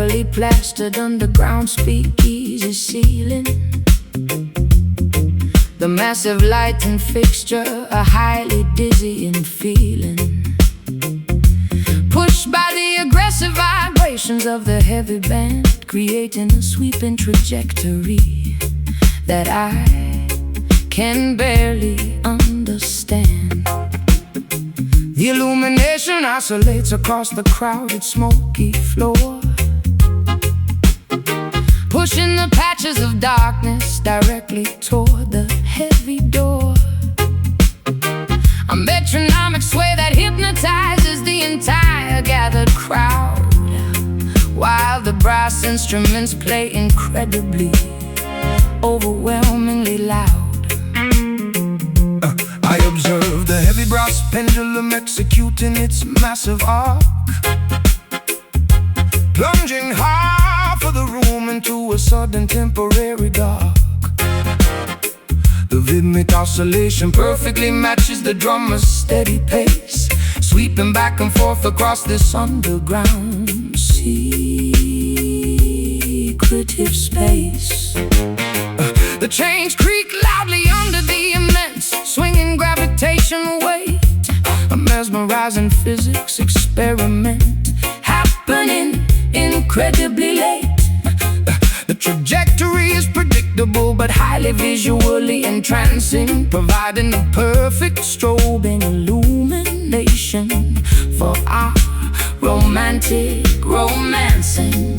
heavily plastered underground speakeasy ceiling. The massive lighting fixture, a highly dizzying feeling, pushed by the aggressive vibrations of the heavy band, creating a sweeping trajectory that I can barely understand. The illumination oscillates across the crowded, smoky floor, pushing the patches of darkness directly toward the heavy door. A metronomic sway that hypnotizes the entire gathered crowd, while the brass instruments play incredibly, overwhelmingly loud. I observe the heavy brass pendulum executing its massive arc, plunging half of the room into a sudden temporary dark. The rhythmic oscillation perfectly matches the drummer's steady pace, sweeping back and forth across this underground secretive space. The chains creak loudly under the immense swinging gravitational weight, a mesmerizing physics experiment happening incredibly late. The trajectory is predictable but highly visually entrancing, providing the perfect strobing illumination for our romantic romancing.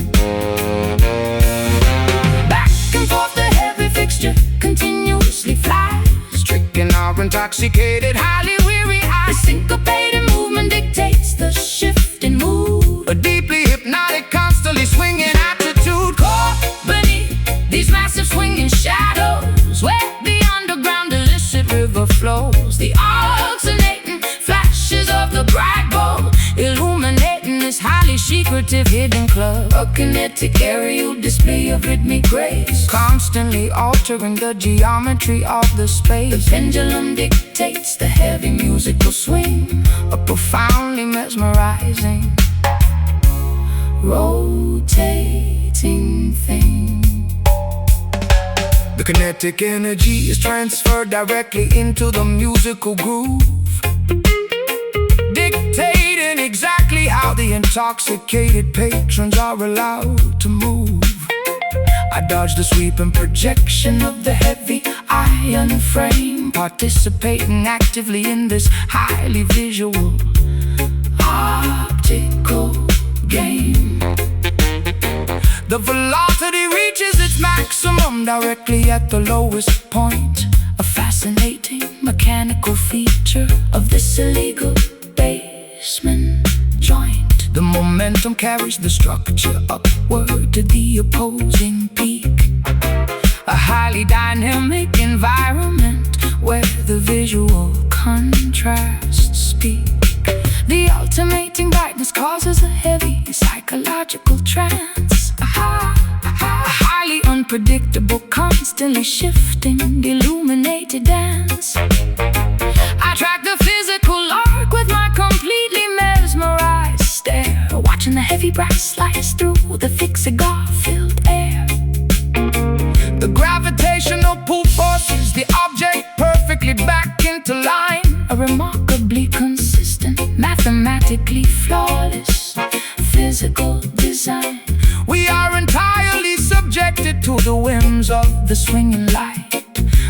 Back and forth the heavy fixture continuously flies, tricking our intoxicated, highly weary eyes. The syncopated movement dictates the shift in mood, a deeply hypnotic, constantly swinging attitude, caught beneath these massive swinging shadows, where the underground illicit river flows. The alternating flashes of the bright bulb illuminating this highly secretive hidden club, a kinetic aerial display of rhythmic grace, constantly altering the geometry of the space. The pendulum dictates the heavy musical swing, a profoundly mesmerizing, rotating thing. The kinetic energy is transferred directly into the musical groove, dictating exactly how the intoxicated patrons are allowed to move. I dodge the sweeping projection of the heavy iron frame, participating actively in this highly visual optical game. The velocity reaches its maximum directly at the lowest point, a fascinating mechanical feature of this illegal basement joint. The momentum carries the structure upward to the opposing peak, a highly dynamic environment where the visual contrasts speak. The alternating brightness causes a heavy psychological trance, a highly unpredictable, constantly shifting, illuminated dance. I track the physical arc with my completely mesmerized stare, watching the heavy brass slice through the thick cigar-filled air. The gravitational pull forces the object perfectly back into line, a remarkably consistent, mathematically flawless physical design. We are entirely subjected to the whims of the swinging light,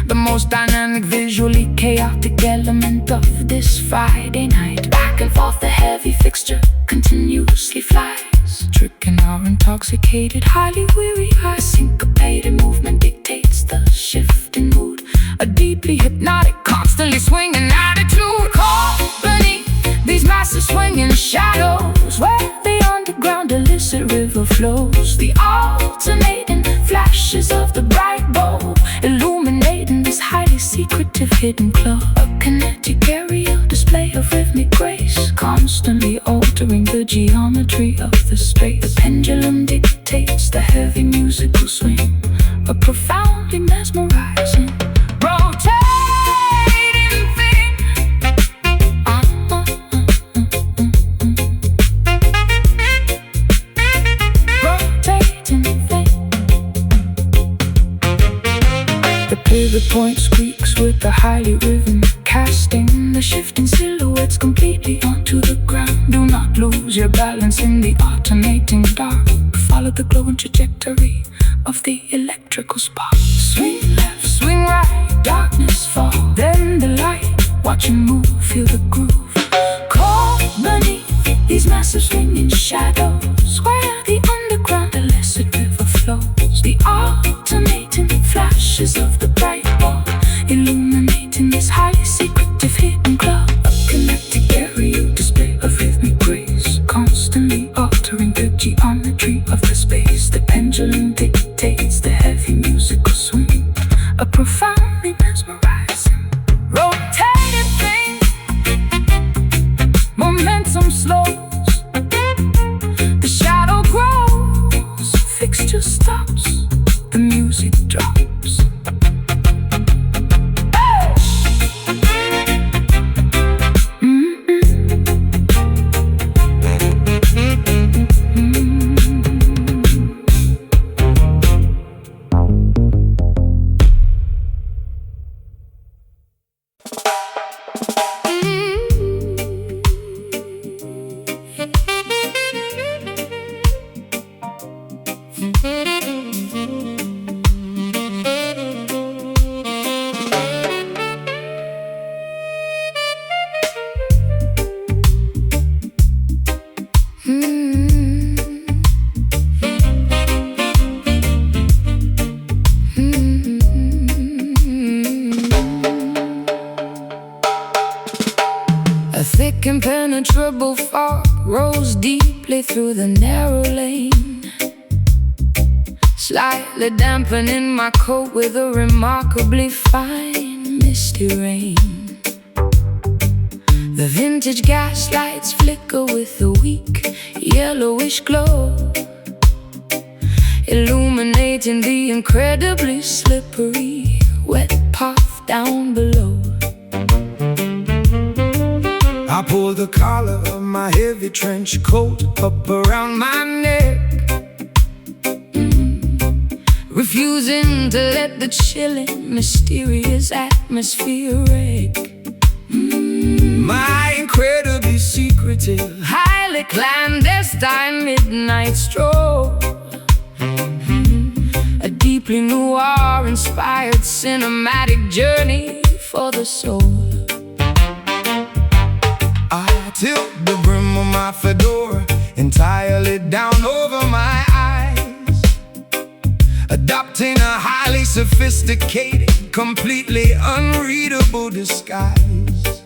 the most dynamic, visually chaotic element of this Friday night. Back and forth the heavy fixture continuously flies, tricking our intoxicated, highly weary eyes. Syncopated movement dictates the shift in mood, a deeply hypnotic, constantly swinging attitude, caught beneath these massive swinging shadows, where the underground illicit river flows. The alternating flashes of the bright bulb illuminating this highly secretive hidden club, a kinetic aerial display of rhythmic grace, constantly altering the geometry of the space. The pendulum dictates the heavy musical swing, a profoundly mesmerizing, rotating thing. point squeaks with the highly rhythm, casting the shifting silhouettes completely onto the ground. Do not lose your balance in the alternating dark. Follow the glowing trajectory of the electrical spark. Swing left, swing right, darkness fall, then the light. Watch him move, feel the groove. Caught beneath these massive swinging shadows, where the underground, the lesser river flows. The alternating flashes of the bright ball, illuminating this highly secretive hidden club. A connected area display of rhythmic grace, constantly altering the geometry of the space. The pendulum dictates the heavy musical swing, a profoundly mesmerizing rotating thing. Momentum slows, the shadow grows, fixture stops, the music drops. A thick impenetrable fog rose deeply through the narrow lane, slightly dampening my coat with a remarkably fine misty rain. The vintage gas lights flicker with a weak yellowish glow, illuminating the incredibly slippery wet path down below. I pull the collar of my heavy trench coat up around my neck, refusing to let the chilling, mysterious atmosphere wreck my incredibly secretive, highly clandestine midnight stroll. A deeply noir-inspired cinematic journey for the soul. I tilt the brim of my fedora entirely down over my eyes, adopting a highly sophisticated, completely unreadable disguise.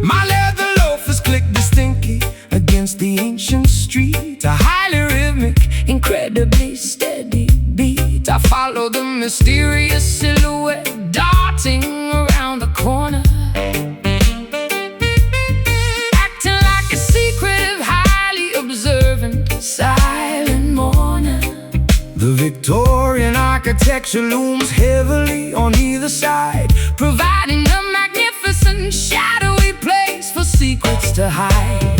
My leather loafers click distinctly against the ancient street, a highly rhythmic, incredibly steady beat. I follow the mysterious silhouette darting around the corner, acting like a secretive, highly observant, silent mourner. The Victorian architecture looms heavily on either side, providing a magnificent, shadowy place for secrets to hide.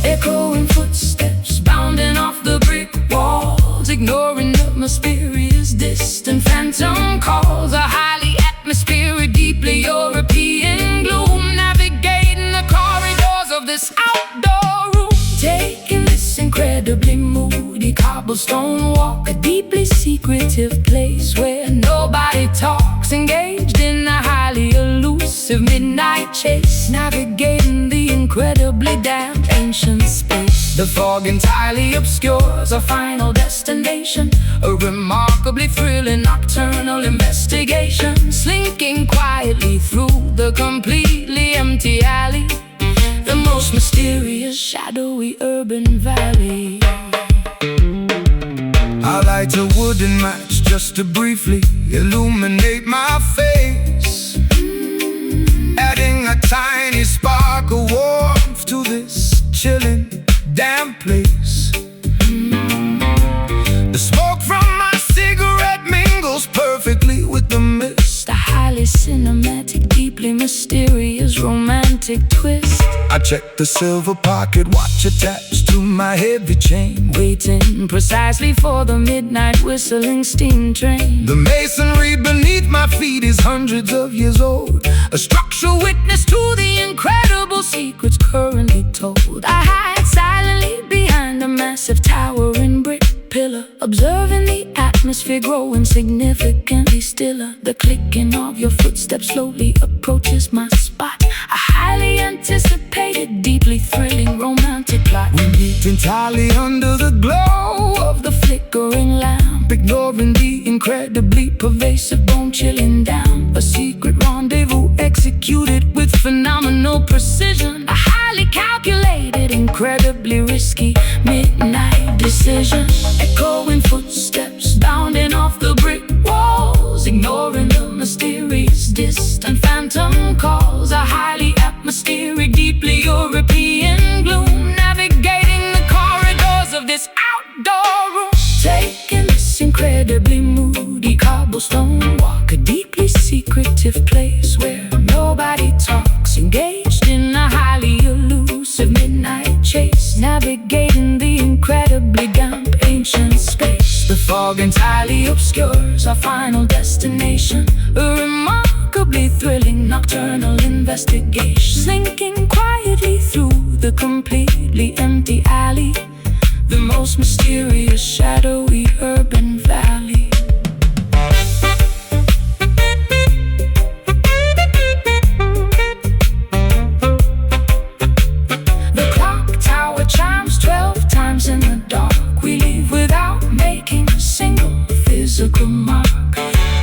Echoing footsteps bounding off the brick walls, ignoring the mysterious distant phantom calls. A highly atmospheric, deeply European gloom, navigating the corridors of this outdoor room, taking this incredibly moody cobblestone walk, a deeply secretive place where nobody talks, engaged in a highly elusive midnight chase, navigating the incredibly damp ancient space. The fog entirely obscures our final destination, a remarkably thrilling nocturnal investigation, slinking quietly through the completely empty alley, the most mysterious, shadowy urban valley. I light a wooden match just to briefly illuminate my face, adding a tiny spark of warmth to this chilling, damp place. The smoke from my cigarette mingles perfectly with the mist, a highly cinematic, deeply mysterious, romantic twist. I check the silver pocket watch attached to my heavy chain, waiting precisely for the midnight whistling steam train. The masonry beneath my feet is hundreds of years old, a structural witness to the incredible secrets currently told. I hide silently behind a massive towering brick pillar, observing the atmosphere growing significantly stiller. The clicking of your footsteps slowly approaches my spot, a highly anticipated, deeply thrilling romantic plot. We meet entirely under the glow of the flickering lamp, ignoring the incredibly pervasive bone-chilling down. A secret rendezvous executed with phenomenal precision, a highly calculated, incredibly risky midnight decision. Echoing footsteps bounding off the brick walls, ignoring the mysterious distant phantom calls. A highly atmospheric, deeply European gloom, navigating the corridors of this outdoor room, taking this incredibly moody cobblestone walk, a deeply secretive place where nobody talks, engaged in a highly elusive midnight chase, navigating the incredibly damp ancient space. The fog entirely obscures our final destination, a remarkably thrilling nocturnal investigation, slinking quietly through the completely empty alley, the most mysterious, shadowy urban valley. The clock tower chimes 12 times in the dark. We leave without making a single physical mark.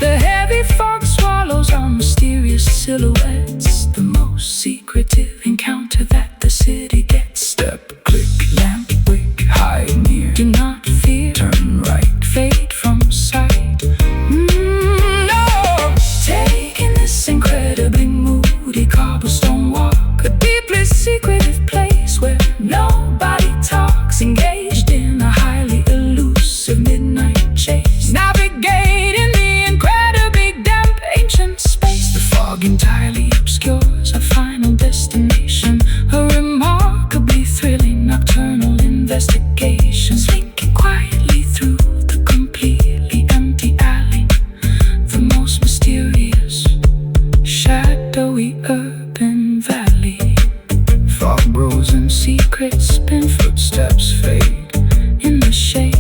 The heavy fog swallows our mysterious silhouettes, the most secretive encounter that the city gets. Step, click, lamp, wick, hide near. Do not fear, turn right, fade from sight. No! Taking this incredibly moody cobblestone walk, a deeply secretive place where nobody talks, engaged in a highly elusive midnight chase, navigating the incredibly damp ancient space. The fog entirely obscures our final destination, a remarkably thrilling nocturnal investigation, slinking quietly through the completely empty alley, the most mysterious, shadowy urban valley. Fog grows and Secrets spin, footsteps fade in the shade.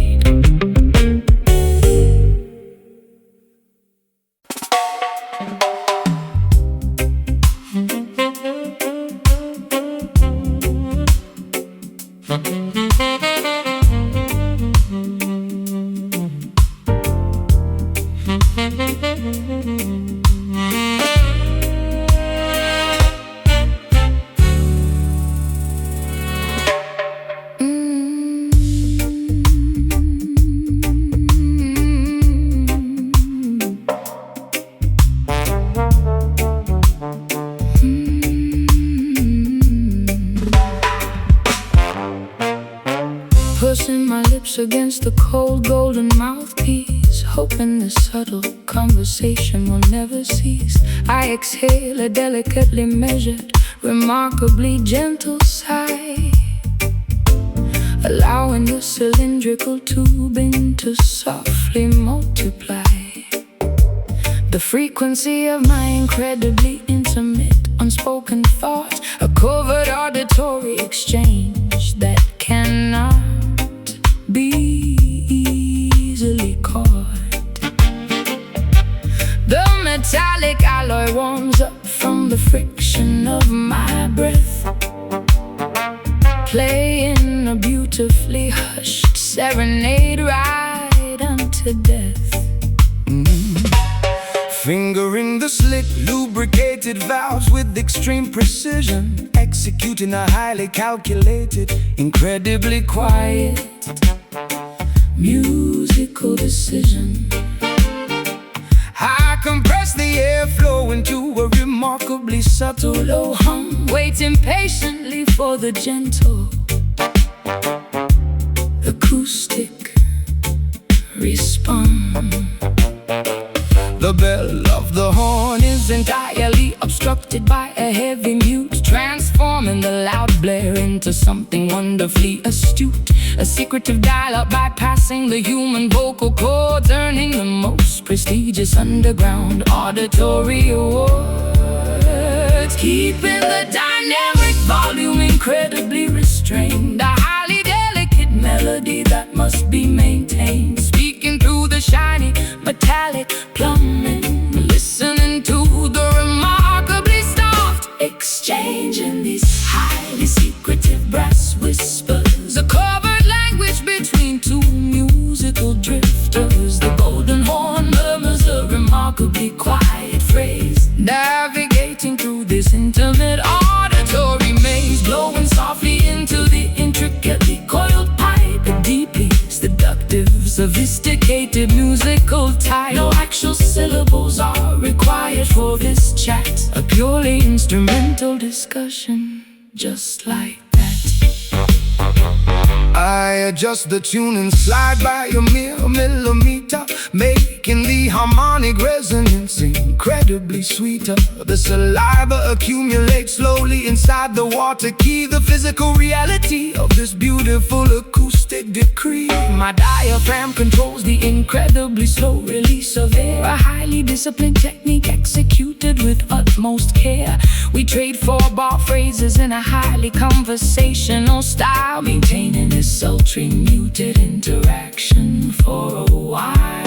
Pushing my lips against the cold golden mouthpiece, hoping the subtle conversation will never cease. I exhale a delicately measured, remarkably gentle sigh, allowing the cylindrical tubing to softly multiply. The frequency of my incredibly intimate, unspoken thoughts, a covert auditory exchange that cannot be easily caught. The metallic alloy warms up from the friction of my breath, playing a beautifully hushed serenade right unto death. Fingering the slick, lubricated valves with extreme precision, executing a highly calculated, incredibly quiet, musical decision. I compress the airflow into a remarkably subtle low hum, waiting patiently for the gentle acoustic response. The bell of the horn is entirely obstructed by a heavy mute, transforming the loud blare into something wonderfully astute. A secretive dial-up bypassing the human vocal cords, earning the most prestigious underground auditory awards. Keeping the dynamic volume incredibly restrained, a highly delicate melody that must be maintained. Speaking through the shiny metallic plumbing, listening to the remarkably soft exchange in these highly secretive brass whispers. A covert language between two musical drifters. The golden horn murmurs a remarkably quiet phrase, navigating through this intimate auditory maze, blowing softly into the intricately coiled pipe. A deeply seductive, sophisticated musical type. No actual syllables are required for this chat, a purely instrumental discussion, just like that. I adjust the tune and slide by a mere millimeter, making the harmonic resonance incredibly sweeter. The saliva accumulates slowly inside the water key, the physical reality of this beautiful acoustic decree. My diaphragm controls the incredibly slow release of air, a highly disciplined technique executed with utmost care. We trade four-bar phrases in a highly conversational style, maintaining this sultry muted interaction for a while.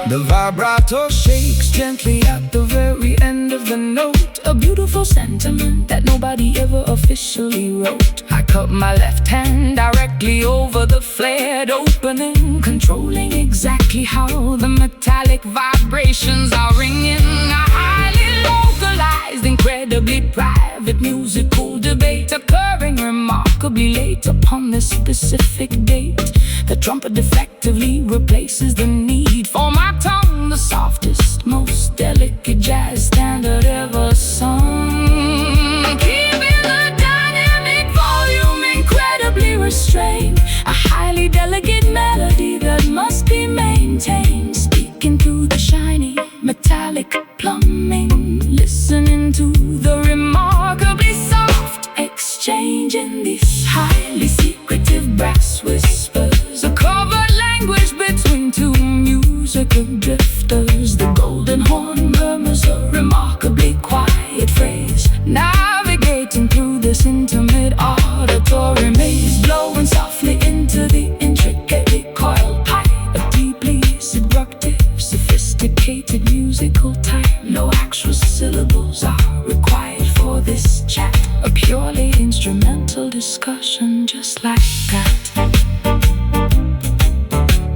The vibrato shakes gently at the very end of the note, a beautiful sentiment that nobody ever officially wrote. I cut my left hand directly over the flared opening, controlling exactly how the metallic vibrations are ringing. A highly localized, incredibly private musical debate occurring remarkably late upon this specific date. The trumpet effectively replaces the need for my tongue, the softest, most delicate jazz standard ever sung. Keeping the dynamic volume incredibly restrained, a highly delicate melody that must be maintained. Speaking through the shiny metallic plumbing, listening to the remarkably soft exchange in these highly secretive brass whispers. A covert language between two musical drifters. The golden horn murmurs a remarkably quiet phrase, navigating through this intimate auditory maze, blowing softly into the intricately coiled pipe. A deeply seductive, sophisticated musical type. No actual syllables are required for this chat, a purely instrumental discussion, just like that.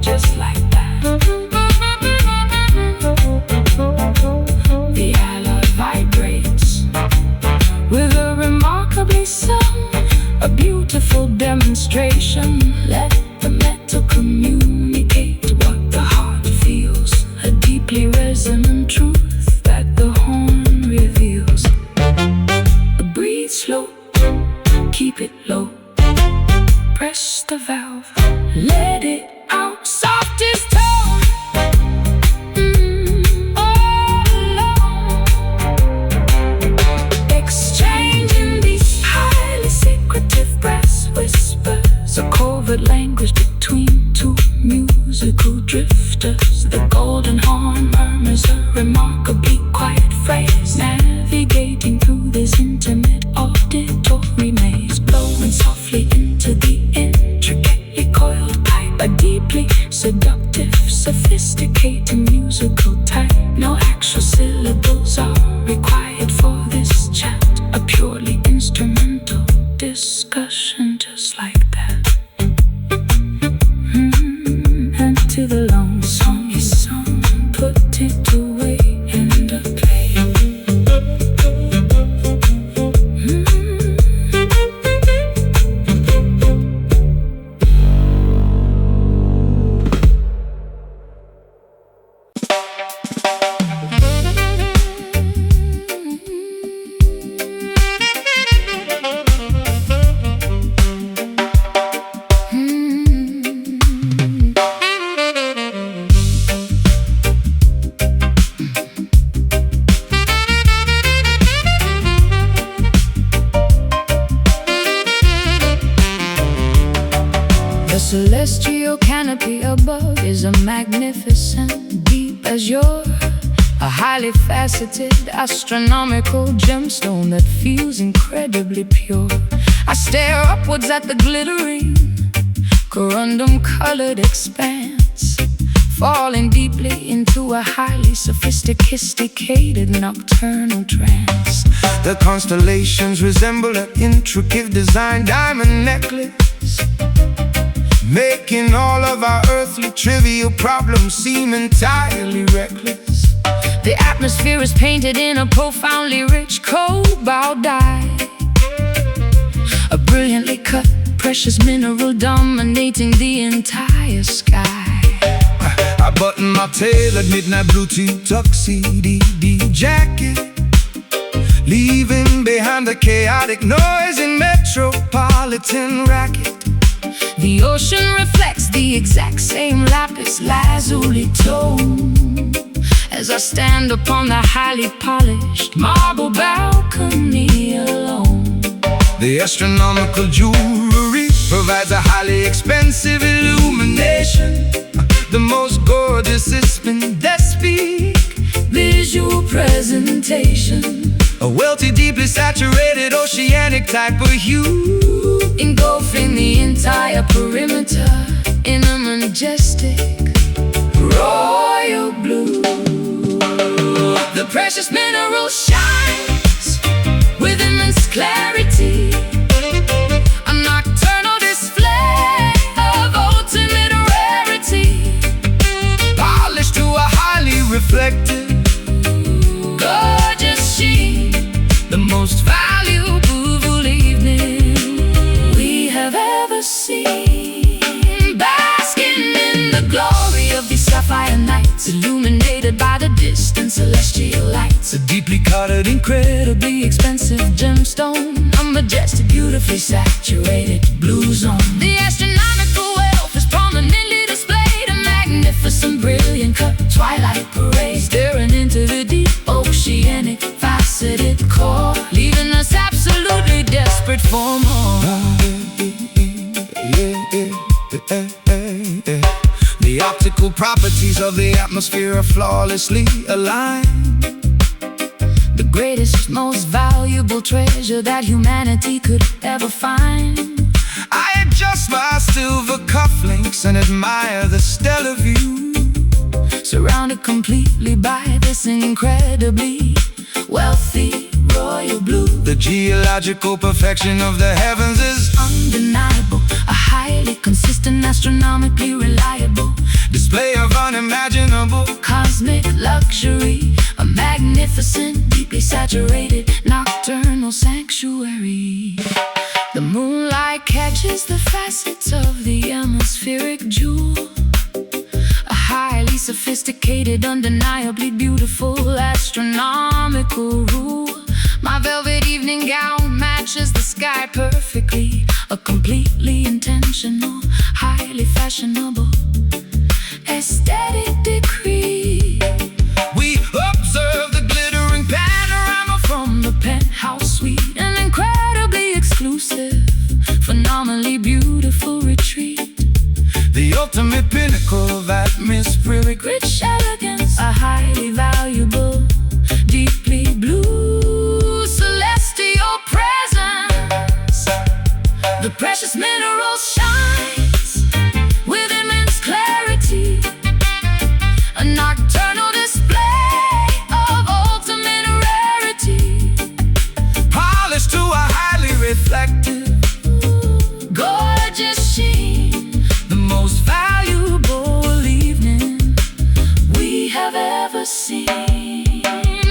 Just like that. The alloy vibrates with a remarkably sung, a beautiful demonstration. Let the metal communicate what the heart feels, a deeply resonant truth that the horn reveals. Breathe slow, keep it low, press the valve, let it out, softest tone, all alone. Exchanging these highly secretive brass whispers, a covert language between two musical drifters. The golden horn murmurs a remarkably quiet phrase, navigating through this intimate auditory maze, blowing softly into the intricately coiled pipe. A deeply seductive, sophisticated musical type. No actual syllables are required for this chat, a purely instrumental discussion, just like that. And to the long song is sung, put it away in the play. galaxy above is a magnificent deep azure, a highly faceted astronomical gemstone that feels incredibly pure. I stare upwards at the glittering corundum-colored expanse, falling deeply into a highly sophisticated nocturnal trance. The constellations resemble an intricate design diamond necklace, making all of our earthly trivial problems seem entirely reckless. The atmosphere is painted in a profoundly rich cobalt dye, a brilliantly cut precious mineral dominating the entire sky. I button my tailored midnight Bluetooth tuxedo jacket, leaving behind the chaotic noise in metropolitan racket. The ocean reflects the exact same lapis lazuli tone as I stand upon the highly polished marble balcony alone. The astronomical jewelry provides a highly expensive illumination, the most gorgeous speak visual presentation, a wealthy, deeply saturated oceanic type of hue, engulfing the entire perimeter in a majestic royal blue. The precious mineral shines with immense clarity, a nocturnal display of ultimate rarity, polished to a highly reflective, gorgeous sheen, the most valuable evening we have ever seen. Basking in the glory of these sapphire nights, illuminated by the distant celestial lights. a deeply colored, Incredibly expensive gemstone, a majestic, beautifully saturated blue zone. The astronomical wealth is prominently displayed, a magnificent, brilliant cut twilight parade, staring into the deep oceanic faceted core, leaving us absolutely desperate for more. The optical properties of the atmosphere are flawlessly aligned. The greatest, most valuable treasure that humanity could ever find. I adjust my silver cufflinks and admire the stellar view, Surrounded completely by this incredibly wealthy royal blue. the geological perfection of the heavens is Undeniable, a highly consistent, astronomically reliable display of unimaginable cosmic luxury, a magnificent, deeply saturated nocturnal sanctuary. The moonlight catches the facets of the atmospheric jewel, a highly sophisticated, undeniably beautiful astronomical rule. My velvet evening gown matches the sky perfectly, a completely intentional, highly fashionable aesthetic decree. we observe the glittering panorama From the penthouse suite, an incredibly exclusive, phenomenally beautiful retreat, the ultimate pinnacle of atmospheric rich elegance, a highly valuable, deeply blue celestial presence. The precious mineral shines with immense clarity, a nocturnal display of ultimate rarity, polished to a highly reflective, gorgeous sheen, the most valuable evening we have ever seen.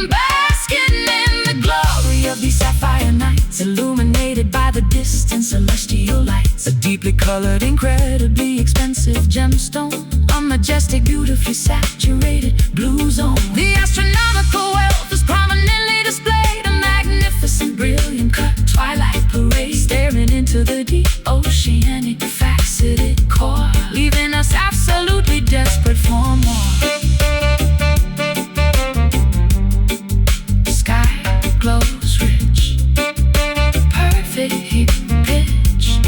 Basking in the glory of these sapphire nights, illuminated by the distant celestial lights, a deeply colored, incredibly expensive gemstone, a majestic, beautifully saturated blue zone. The astronomical wealth is prominently displayed, a magnificent, brilliant cut twilight parade, staring into the deep oceanic faceted core, leaving us absolutely desperate for more. Sky glows rich, perfect heat pitch,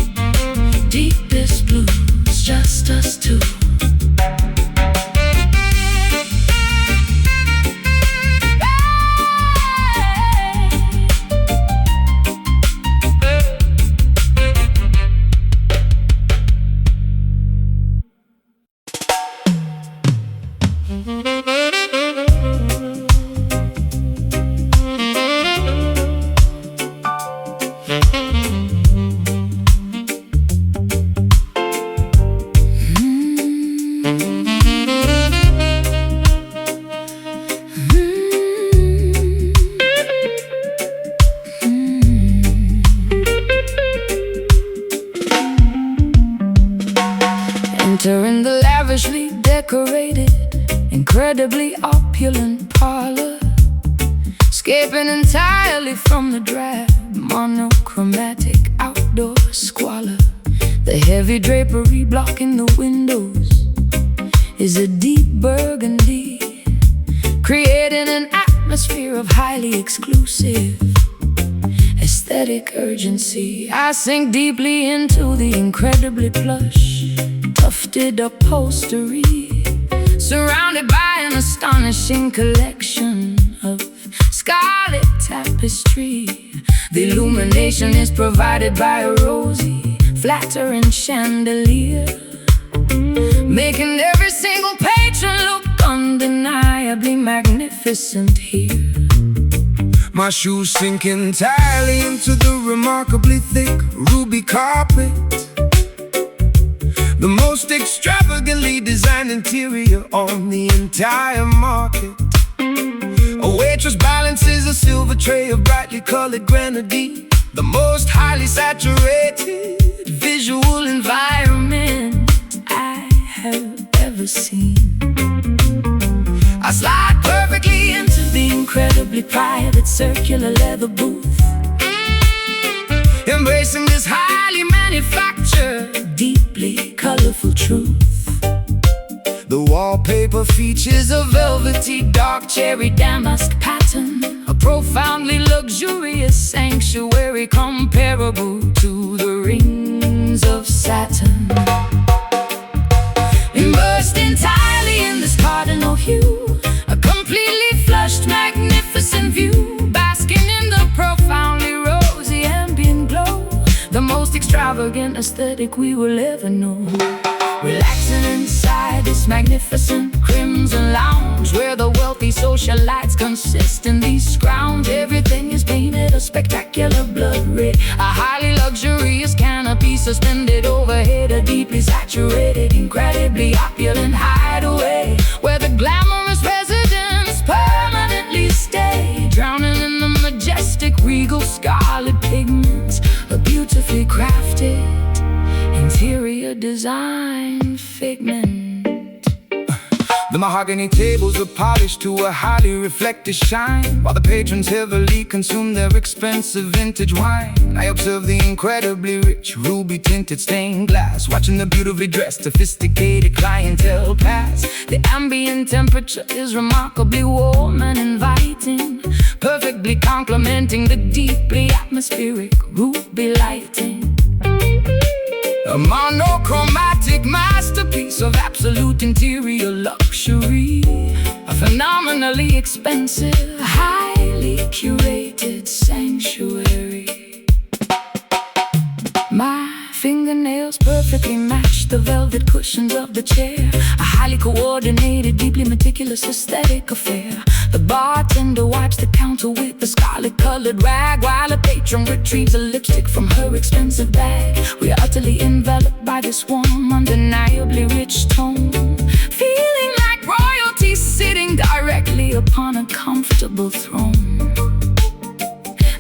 deepest blues, just us two. Entering the lavishly decorated, incredibly opulent parlor, escaping entirely from the drab, monochromatic outdoor squalor. The heavy drapery blocking the windows is a deep burgundy, creating an atmosphere of highly exclusive aesthetic urgency. I sink deeply into the incredibly plush, tufted upholstery, surrounded by an astonishing collection of scarlet tapestry. The illumination is provided by a rosy, flattering chandelier, making every single patron look undeniably magnificent here. My shoes sink entirely into the remarkably thick ruby carpet, the most extravagantly designed interior on the entire market. A waitress balances a silver tray of brightly colored grenadine, the most highly saturated visual environment I have ever seen. I slide perfectly into the incredibly private circular leather booth, embracing this highly manufactured, deeply colorful truth. The wallpaper features a velvety dark cherry damask pattern, a profoundly luxurious sanctuary comparable to the rings of Saturn. Immersed entirely in this cardinal hue, a completely flushed, magnificent view, basking in the profoundly rosy ambient glow, the most extravagant aesthetic we will ever know. Relaxing inside this magnificent crimson lounge, where the wealthy socialites consistently scrounge. Everything is painted a spectacular blood red, a highly luxurious canopy suspended overhead, a deeply saturated, incredibly opulent hideaway, where the glamorous residents permanently stay, drowning in the majestic regal scarlet pigments, a beautifully crafted interior design figment. The mahogany tables are polished to a highly reflective shine, while the patrons heavily consume their expensive vintage wine. I observe the incredibly rich ruby-tinted stained glass, watching the beautifully dressed, sophisticated clientele pass. The ambient temperature is remarkably warm and inviting, perfectly complementing the deeply atmospheric ruby lighting. A monochromatic masterpiece of absolute interior luxury, a phenomenally expensive, highly curated sanctuary. My fingernails perfectly match the velvet cushions of the chair, a highly coordinated, deeply meticulous aesthetic affair. The bartender wipes the counter with a scarlet-colored rag, while a patron retrieves a lipstick from her expensive bag. We are utterly enveloped by this warm, undeniably rich tone, feeling like royalty sitting directly upon a comfortable throne.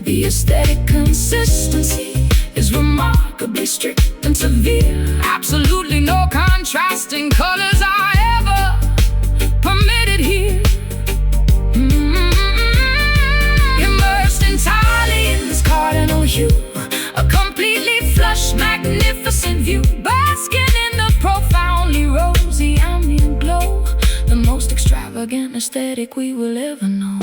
The aesthetic consistency is remarkably strict and severe. Absolutely no contrasting colors are ever permitted here. Immersed entirely in this cardinal hue, a completely flush, magnificent view, basking in the profoundly rosy ambient glow, the most extravagant aesthetic we will ever know.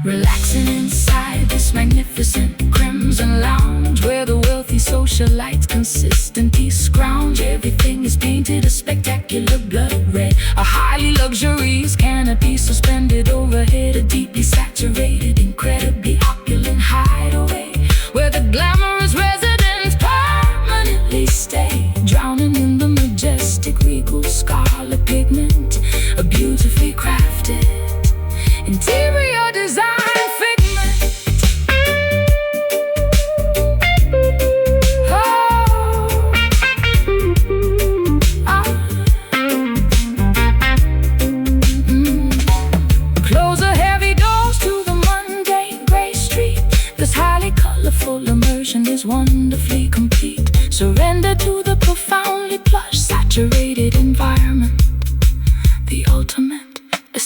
Relaxing inside this magnificent crimson lounge, where the wealthy socialites consistently scrounge. Everything is painted a spectacular blood red, a highly luxurious canopy suspended overhead, a deeply saturated, incredibly opulent hideaway, where the glamorous residents permanently stay, drowning in the majestic regal scarlet pigment, a beautifully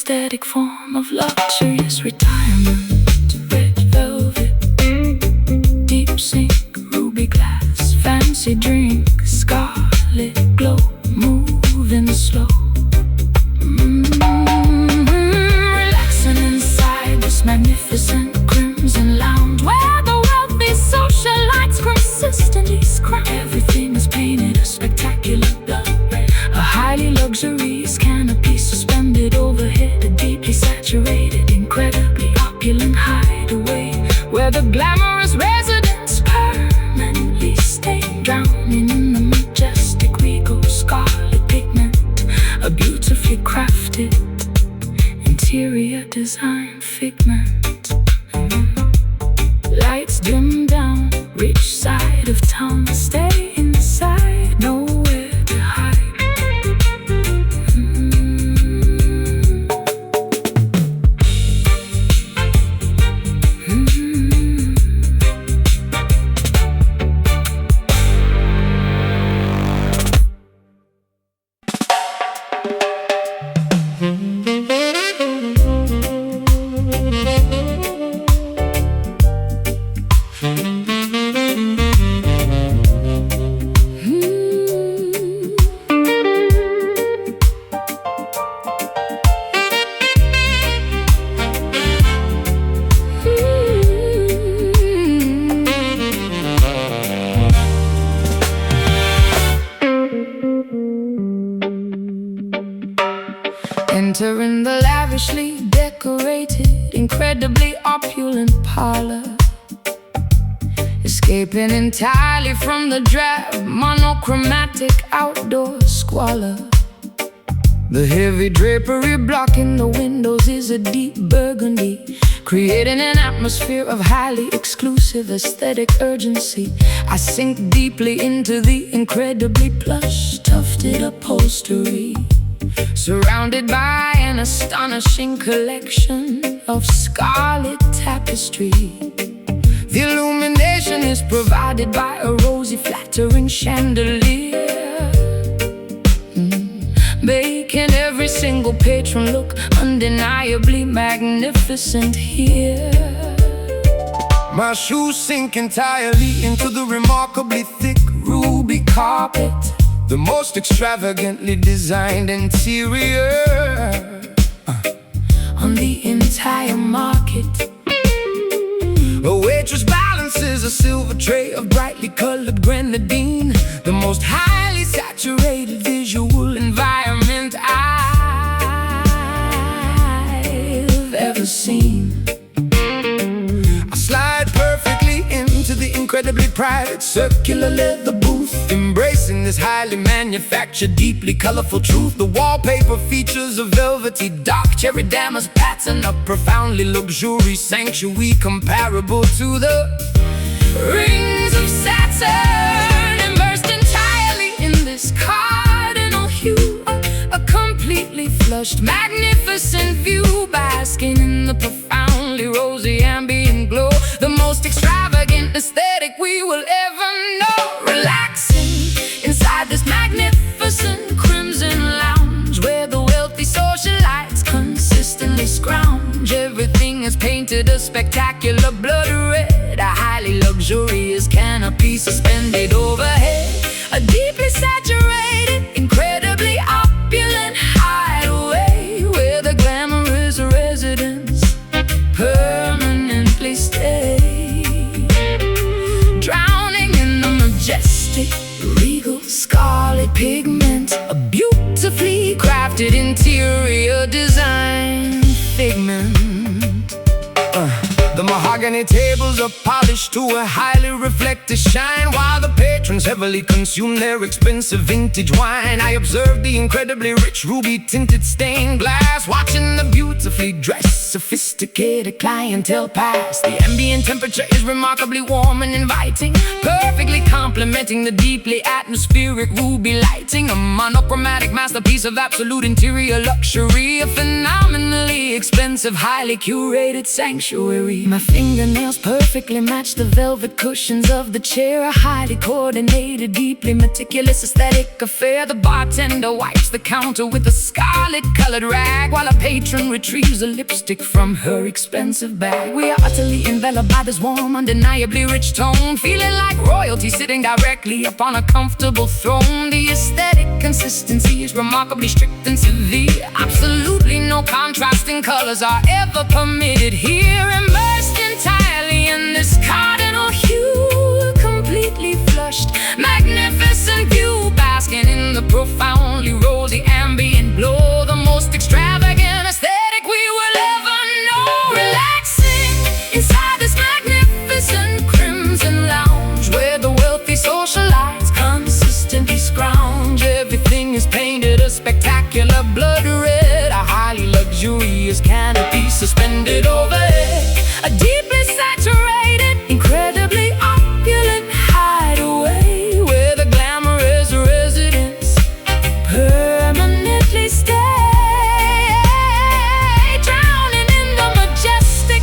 aesthetic form of luxurious retirement. Red velvet, deep sink, ruby glass, fancy drink, scarlet glow, moving slow. Relaxing inside this magnificent crimson lounge, where the wealthy socialites consistently scrum. Everything is painted a spectacular blood red. A highly luxurious canopy suspended overhead, a deeply saturated, incredibly opulent hideaway, where the glamorous residents permanently stay, drowning in the majestic regal scarlet pigment, a beautifully crafted interior design figment. Lights dim down, rich side of town, stay inside, nowhere to hide. Entering the lavishly decorated, incredibly opulent parlor, escaping entirely from the drab, monochromatic outdoor squalor. The heavy drapery blocking the windows is a deep burgundy, creating an atmosphere of highly exclusive aesthetic urgency. I sink deeply into the incredibly plush, tufted upholstery, surrounded by an astonishing collection of scarlet tapestry. The illumination is provided by a rosy, flattering chandelier, making every single patron look undeniably magnificent here. My shoes sink entirely into the remarkably thick ruby carpet, the most extravagantly designed interior on the entire market. A waitress balances a silver tray of brightly colored grenadine, the most highly saturated visual environment I've ever seen. I slide perfectly into the incredibly private circular leather booth, embracing this highly manufactured, deeply colorful truth. The wallpaper features a velvety dark cherry damask pattern, a profoundly luxurious sanctuary comparable to the rings of Saturn, immersed entirely in this cardinal hue, a completely flushed, magnificent view, basking in the profoundly rosy ambient glow, the most extravagant aesthetic we will ever know. Relaxing inside this magnificent crimson lounge, where the wealthy socialites consistently scrounge. Everything is painted a spectacular blood red, a highly luxurious canopy suspended overhead, a deeply saturated, incredibly opulent hideaway, where the glamorous residents permanently stay, drowning in the majestic regal scarlet pigment, a beautifully crafted interior design figment. The mahogany tables are polished to a highly reflective shine, while the patrons heavily consume their expensive vintage wine. I observe the incredibly rich ruby tinted stained glass, watching the beautifully dressed, sophisticated clientele pass. The ambient temperature is remarkably warm and inviting, perfectly complementing the deeply atmospheric ruby lighting. A monochromatic masterpiece of absolute interior luxury, a phenomenon extremely expensive, highly curated sanctuary. My fingernails perfectly match the velvet cushions of the chair. A highly coordinated, deeply meticulous aesthetic affair. The bartender wipes the counter with a scarlet-colored rag, while a patron retrieves a lipstick from her expensive bag. We are utterly enveloped by this warm, undeniably rich tone, feeling like royalty sitting directly upon a comfortable throne. The aesthetic consistency is remarkably strict and severe. Absolutely no contrasting colors are ever permitted here. Immersed entirely in this cardinal hue, completely flushed, magnificent view, basking in the profoundly rosy ambient glow. The most extravagant aesthetic we will ever know. Relaxing inside this magnificent crimson lounge, where the wealthy socialites consistently scrounge. Everything is painted a spectacular blood red, a highly luxurious canopy suspended overhead. A deeply saturated, incredibly opulent hideaway, where the glamorous residents permanently stay, drowning in the majestic,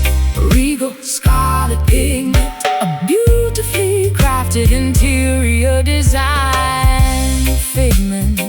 regal scarlet pigment. A beautifully crafted interior design figment.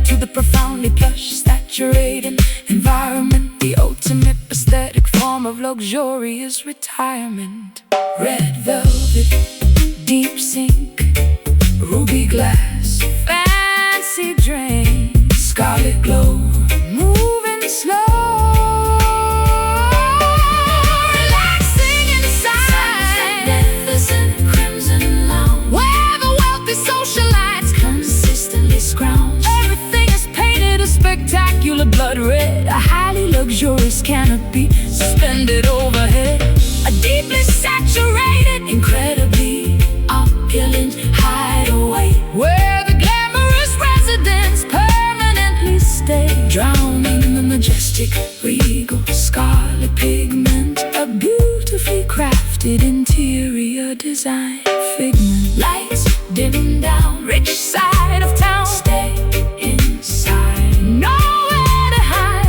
To the profoundly plush, saturated environment, the ultimate aesthetic form of luxurious retirement. Red velvet, deep sink, ruby glass, fancy drain, scarlet glow, moving slow. Relaxing inside magnificent crimson lounge, where the wealthy socialites consistently scrounge. Spectacular blood red, a highly luxurious canopy suspended overhead. A deeply saturated, incredibly opulent hideaway, where the glamorous residents permanently stay, drowning in the majestic, regal scarlet pigment. A beautifully crafted interior design figment. Lights dim down, rich side of town, stay inside, nowhere to hide.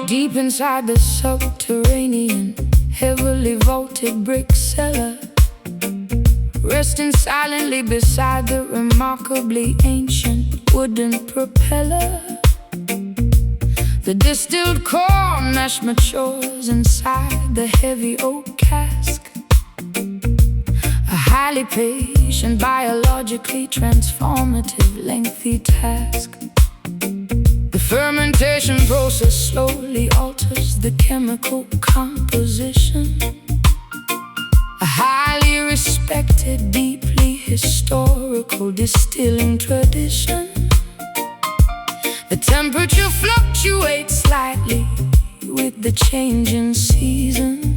Deep inside the subterranean, heavily vaulted brick cellar, resting silently beside the remarkably ancient wooden propeller. The distilled corn ash matures inside the heavy oak cask, a highly patient, biologically transformative, lengthy task. The fermentation process slowly alters the chemical composition. A highly respected, deeply historical distilling tradition. The temperature fluctuates slightly with the change in season,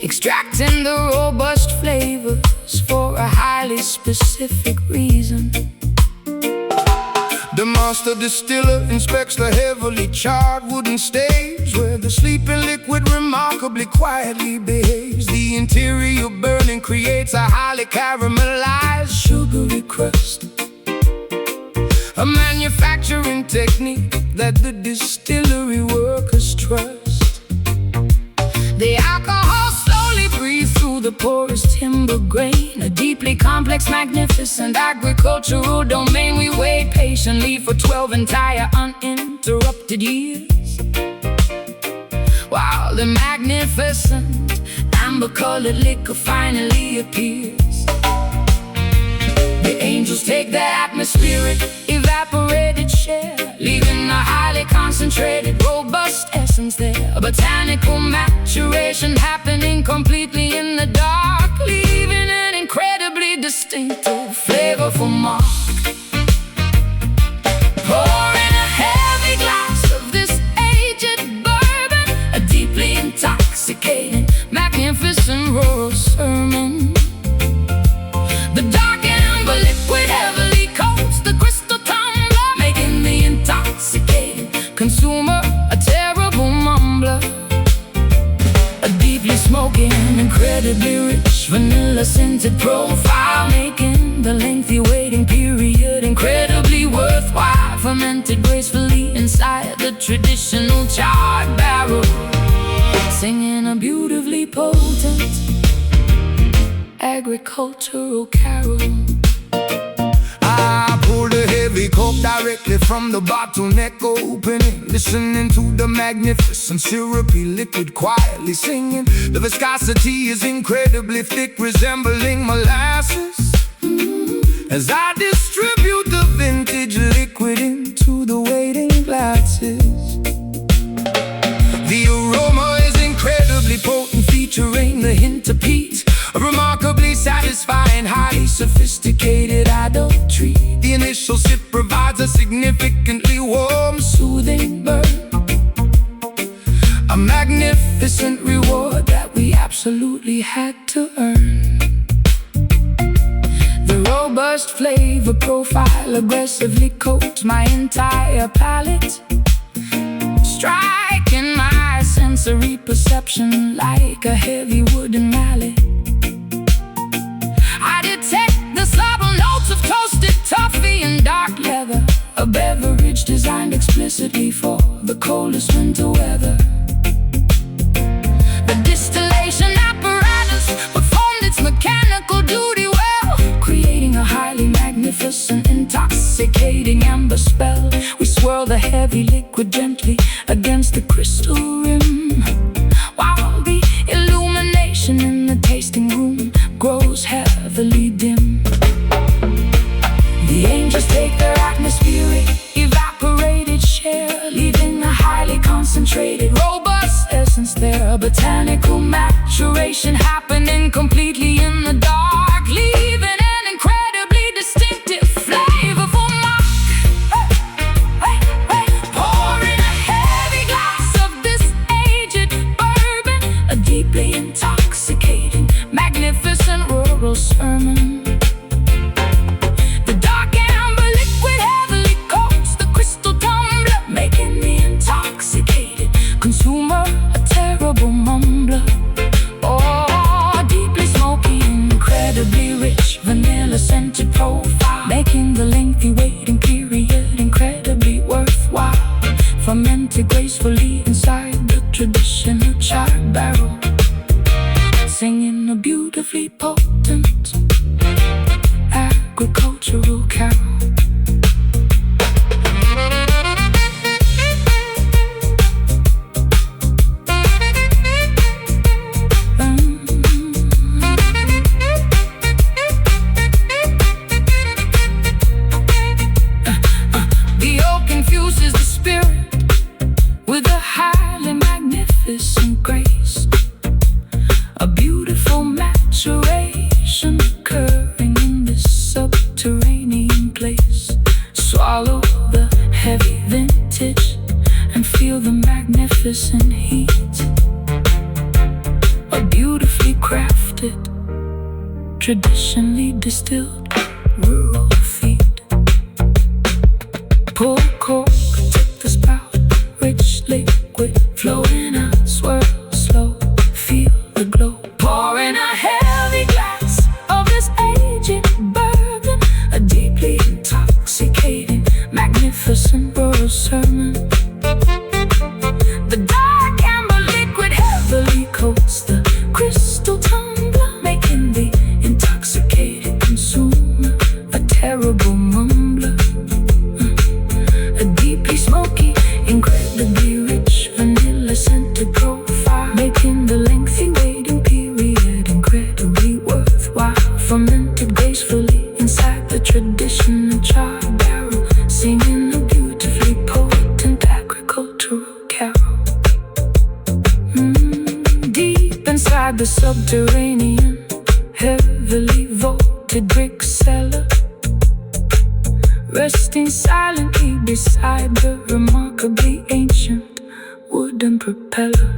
extracting the robust flavors for a highly specific reason. The master distiller inspects the heavily charred wooden staves, where the sleeping liquid remarkably quietly behaves. The interior burning creates a highly caramelized, sugary crust, a manufacturing technique that the distillery workers trust. The alcohol slowly breathes through the porous timber grain, a deeply complex, magnificent agricultural domain. We wait patiently for 12 entire uninterrupted years, while the magnificent amber-colored liquor finally appears. The angels take their atmospheric, evaporated share, leaving a highly concentrated, robust essence there. A botanical maturation happening completely in the dark, leaving an incredibly distinctive, flavorful mark. Pouring a heavy glass of this aged bourbon, a deeply intoxicating, magnificent rural sermon. The dark amber liquid heavily coats the crystal tumbler, making the intoxicating consumer a terrible mumbler. A deeply smoking, incredibly rich, vanilla-scented profile, making the lengthy waiting period incredibly worthwhile. Fermented gracefully inside the traditional charred barrel, singing a beautifully potent agricultural carol. I pull the heavy cup directly from the bottleneck opening, listening to the magnificent syrupy liquid quietly singing. The viscosity is incredibly thick, resembling molasses, as I distribute the vintage liquid into the waiting glasses. The aroma is incredibly potent, featuring the hint of peat, a remarkably satisfying, highly sophisticated adultery. The initial sip provides a significantly warm, soothing burn, a magnificent reward that we absolutely had to earn. The robust flavor profile aggressively coats my entire palate, striking my sensory perception like a heavy wooden mallet. I detect the subtle notes of toasted toffee and dark leather, a beverage designed explicitly for the coldest winter weather. The distillation apparatus performed its mechanical duty well, creating a highly magnificent, intoxicating amber spell. We swirl the heavy liquid gently against the crystal rim, while the illumination in the tasting room grows heavily dim. The angels take their atmospheric, evaporated share, leaving a highly concentrated, robust essence there. A botanical maturation happening completely in the dark, leaving an incredibly distinctive, flavorful mark. Pouring a heavy glass of this aged bourbon, a deeply intoxicating, magnificent rural sermon. The dark amber liquid heavily coats the crystal tumbler, making the intoxicated consumer a terrible mumbler. Oh, deeply smoky, incredibly rich, vanilla-scented profile, making the lengthy waiting period incredibly worthwhile. Fermented gracefully inside the traditional charred barrel, singing a beautifully potent agricultural carol. The oak infuses the spirit with a highly magnificent grace, a beautiful maturation occurring in this subterranean place. Swallow the heavy vintage and feel the magnificent heat, a beautifully crafted, traditionally distilled rural feed. Pull cork, tip the spout, rich liquid flowing out, swirl slow, feel the glow. Pouring a heavy glass of this aged bourbon, a deeply intoxicating, magnificent rural sermon. The dark amber liquid heavily coats the crystal tumbler, making the subterranean, heavily vaulted brick cellar, resting silently beside the remarkably ancient wooden propeller.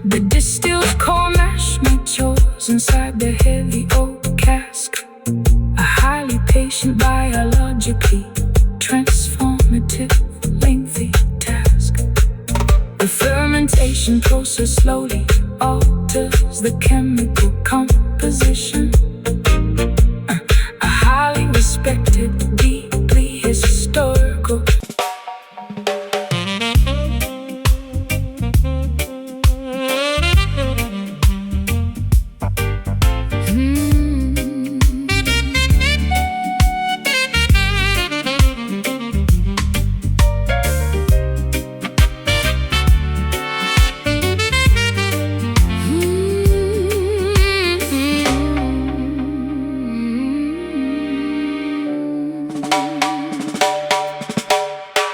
The distilled core mash matures inside the heavy oak cask, a highly patient, biologically transformative, lengthy task. The fermentation process slowly alters the chemical composition. A highly respected, deeply historical.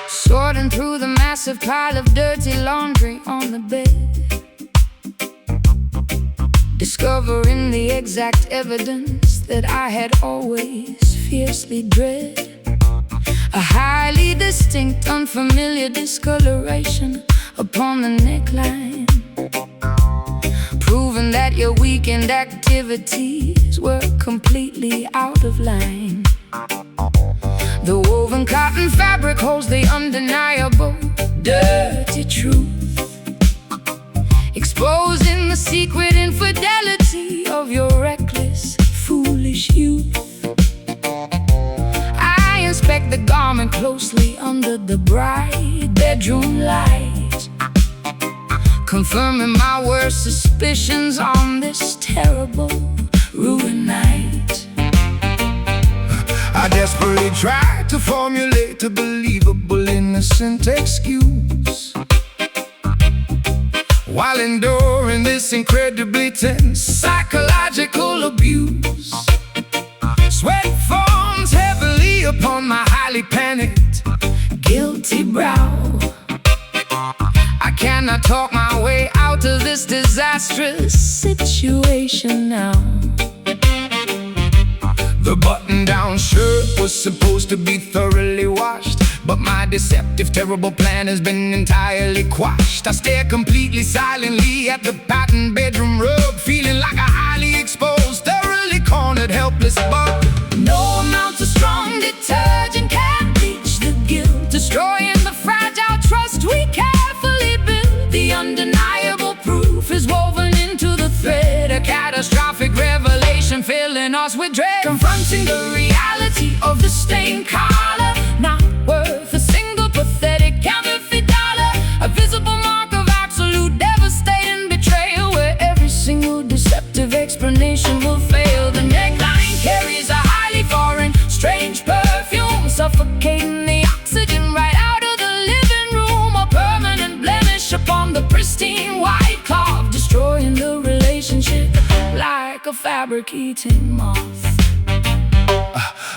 Sorting through the massive pile of dirty laundry on the bed, discovering the exact evidence that I had always fiercely dread. A highly distinct, unfamiliar discoloration upon the neckline, proving that your weekend activities were completely out of line. The woven cotton fabric holds the undeniable dirty truth, exposing the secret infidelity of your reckless, foolish youth. I inspect the garment closely under the bright bedroom light, confirming my worst suspicions on this terrible, ruined night. I desperately tried to formulate a believable, innocent excuse, while enduring this incredibly tense psychological abuse. Sweat forms heavily upon my highly panicked, guilty brow. I cannot talk my way out of this disastrous situation now. The button-down shirt was supposed to be thoroughly washed, but my deceptive, terrible plan has been entirely quashed. I stare completely silently at the patterned bedroom rug, feeling like a highly exposed, thoroughly cornered, helpless bug. No amount of strong detergent can bleach the guilt, destroying the fragile trust we carefully built. The undeniable proof is woven into the thread, a catastrophic revelation filling us with dread. Confronting the reality of the stained collar, not worth a single pathetic counterfeit dollar. A visible mark of absolute devastating betrayal, where every single deceptive explanation will fail. The neckline carries a highly foreign, strange perfume, suffocating the oxygen right out of the living room. A permanent blemish upon the pristine white cloth, destroying the relationship like a fabric-eating moth.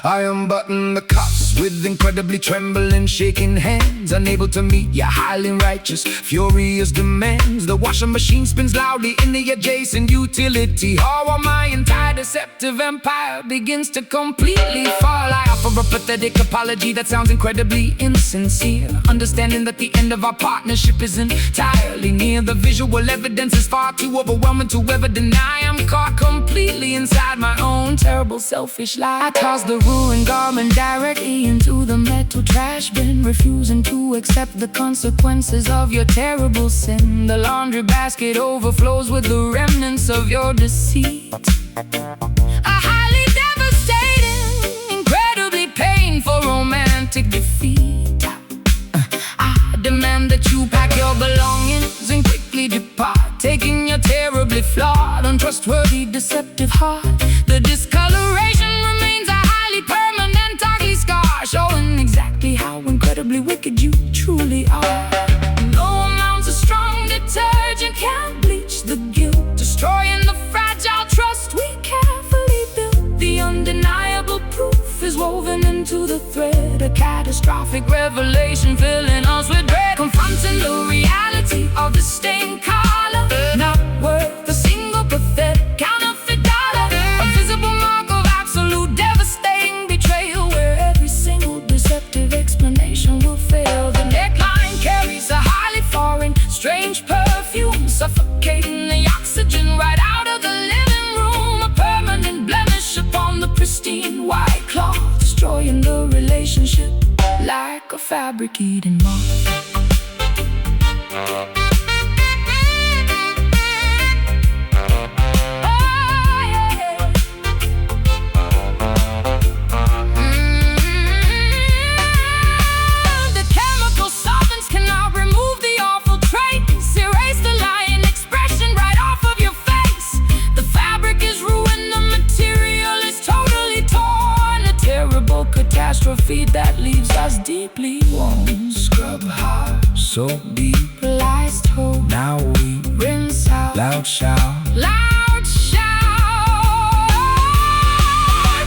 I unbutton the cuffs with incredibly trembling, shaking hands, unable to meet your highly righteous, furious demands. The washing machine spins loudly in the adjacent utility hall, while my entire deceptive empire begins to completely fall. I offer a pathetic apology that sounds incredibly insincere, understanding that the end of our partnership is entirely near. The visual evidence is far too overwhelming to ever deny. I'm caught completely inside my own terrible, selfish lie. I toss the ruined garment directly into the metal trash bin, refusing to accept the consequences of your terrible sin. The laundry basket overflows with the remnants of your deceit. A highly devastating, incredibly painful romantic defeat. I demand that you pack your belongings and quickly depart, taking your terribly flawed, untrustworthy, deceptive heart. The discoloration remains a highly permanent, ugly scar, showing exactly how incredibly wicked you truly are. No amounts of strong detergent can bleach the guilt, destroying the fragile trust we carefully built. The undeniable proof is woven into the thread, a catastrophic revelation filling us with dread. Confronting the reality of the stained collar, fabric eating moth. Catastrophe that leaves us deeply worn. Scrub hard, so deep, Lies told, now we rinse out, loud shout. loud shout,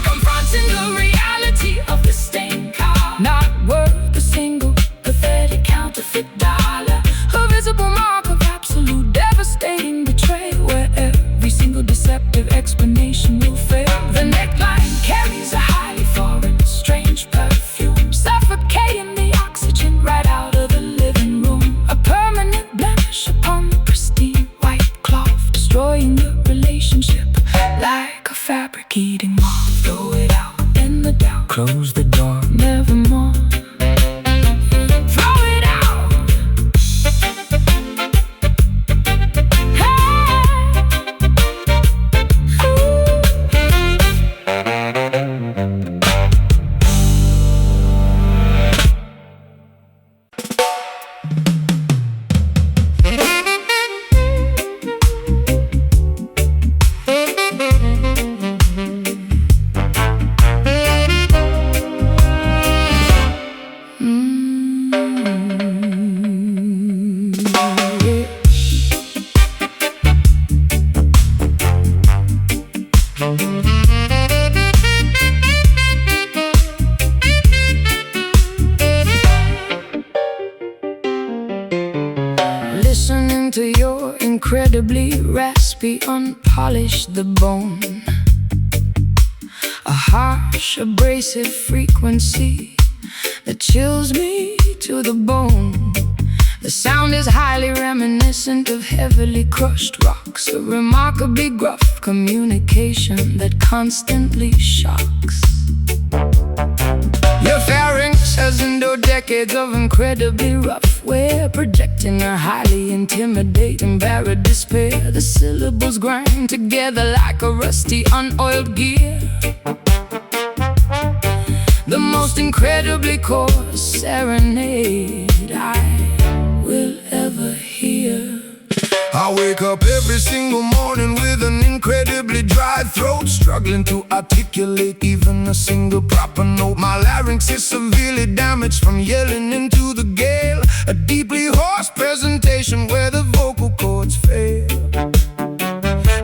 confronting the reality of the stained car. Not worth a single pathetic counterfeit dollar. A visible mark of absolute devastating betrayal, where every single deceptive explanation will fail. The neckline carries a highly foreign, strange perfume, suffocating the oxygen right out of the living room. A permanent blemish upon the pristine white cloth, destroying the relationship like a fabric-eating moth. Throw it out in the doubt, Close the door, nevermore. Throw it out. Listening to your incredibly raspy, unpolished the bone. A harsh, abrasive frequency that chills me to the bone. The sound is highly reminiscent of heavily crushed rocks, a remarkably gruff communication that constantly shocks. Your pharynx has endured decades of incredibly rough wear, projecting a highly intimidating barren despair. The syllables grind together like a rusty, unoiled gear. The most incredibly coarse serenade I will ever hear. I wake up every single morning with an incredibly dry throat, struggling to articulate even a single proper note. My larynx is severely damaged from yelling into the gale, a deeply hoarse presentation where the vocal cords fail.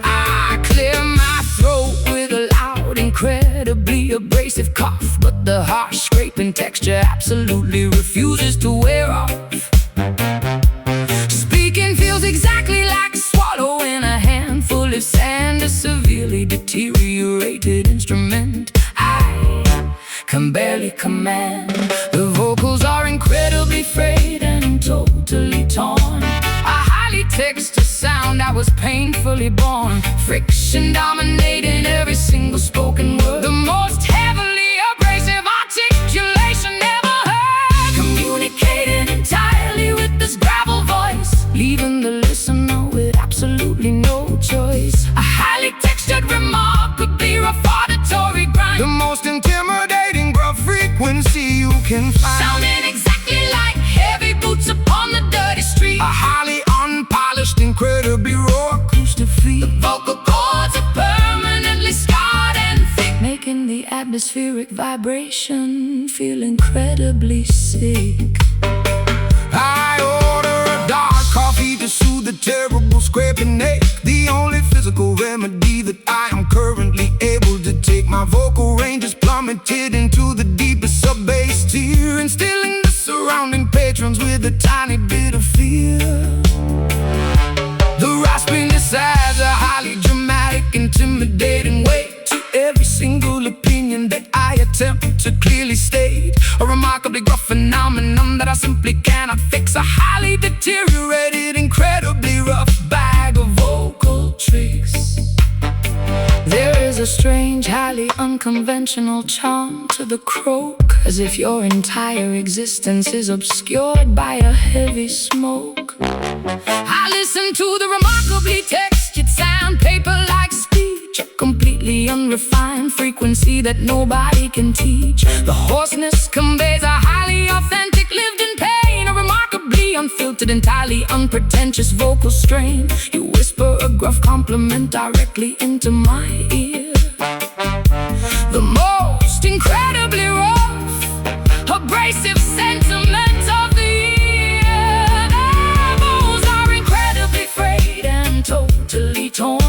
I clear my throat with a loud, incredibly abrasive cough, but the harsh scraping texture absolutely refuses to wear off. Speaking feels exactly like swallowing a handful of sand, a severely deteriorated instrument I can barely command. The vocals are incredibly frayed and totally torn, a highly textured sound that was painfully born. Friction dominating every single spoken word, the most heavily abrasive articulation ever heard, communicating entirely with this gravel voice, leaving the listener with absolutely no choice. A highly textured remark could be rough auditory grind, the most intimidating gruff frequency you can find, sounding exactly like heavy boots upon the dirty street. A highly unpolished, incredibly raw acoustic fleet. The vocal cords are permanently scarred and thick, making the atmospheric vibration feel incredibly sick. I order a dark coffee to soothe the terrible scraping ache, the only physical remedy that I am currently able to take. My vocal range is plummeted into the deepest sub-bass tier, instilling the surrounding patrons with a tiny bit of fear. The raspiness adds a highly dramatic, intimidating weight to every single opinion that I attempt to clearly state. A remarkably gruff phenomenon that I simply cannot fix. A highly deteriorated, incredibly rough bag of vocal tricks. There is a strange, highly unconventional charm to the croak, as if your entire existence is obscured by a heavy smoke. I listen to the remarkably textured sound, paper-like speech, a completely unrefined frequency that nobody can teach. The hoarseness conveys a highly authentic lived-in pain, a remarkably unfiltered, entirely unpretentious vocal strain. You whisper a gruff compliment directly into my ear. The most incredibly rough, abrasive sentiment of the year. Their bones are incredibly frayed and totally torn,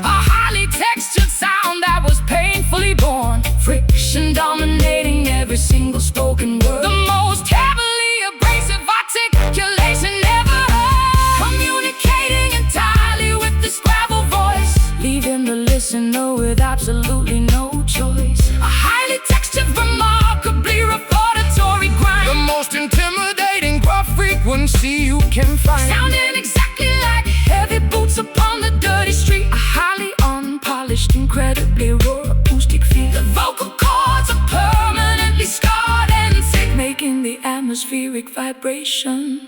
a highly textured sound that was painfully born, friction dominating every single spoken word. The most heavily abrasive articulation ever heard, communicating entirely with this gravel voice, leaving the listener with absolutely no choice. A highly textured, remarkably reportatory grind, The most intimidating gruff frequency you can find, sounding exactly like heavy boots upon the dirty street. A highly unpolished, incredibly raw acoustic feel. The vocal cords are permanently scarred and sick, making the atmospheric vibration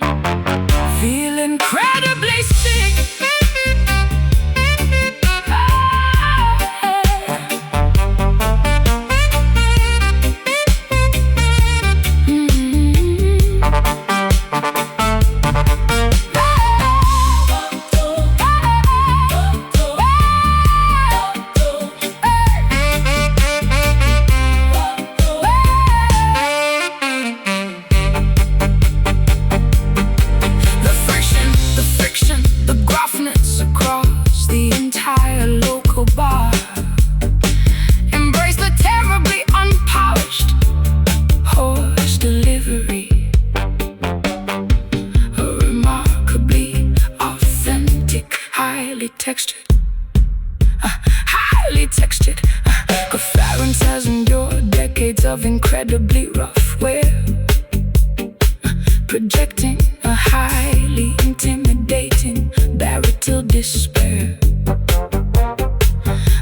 feel incredibly sick. Highly textured, Pharynx has endured decades of incredibly rough wear, projecting a highly intimidating baritone despair.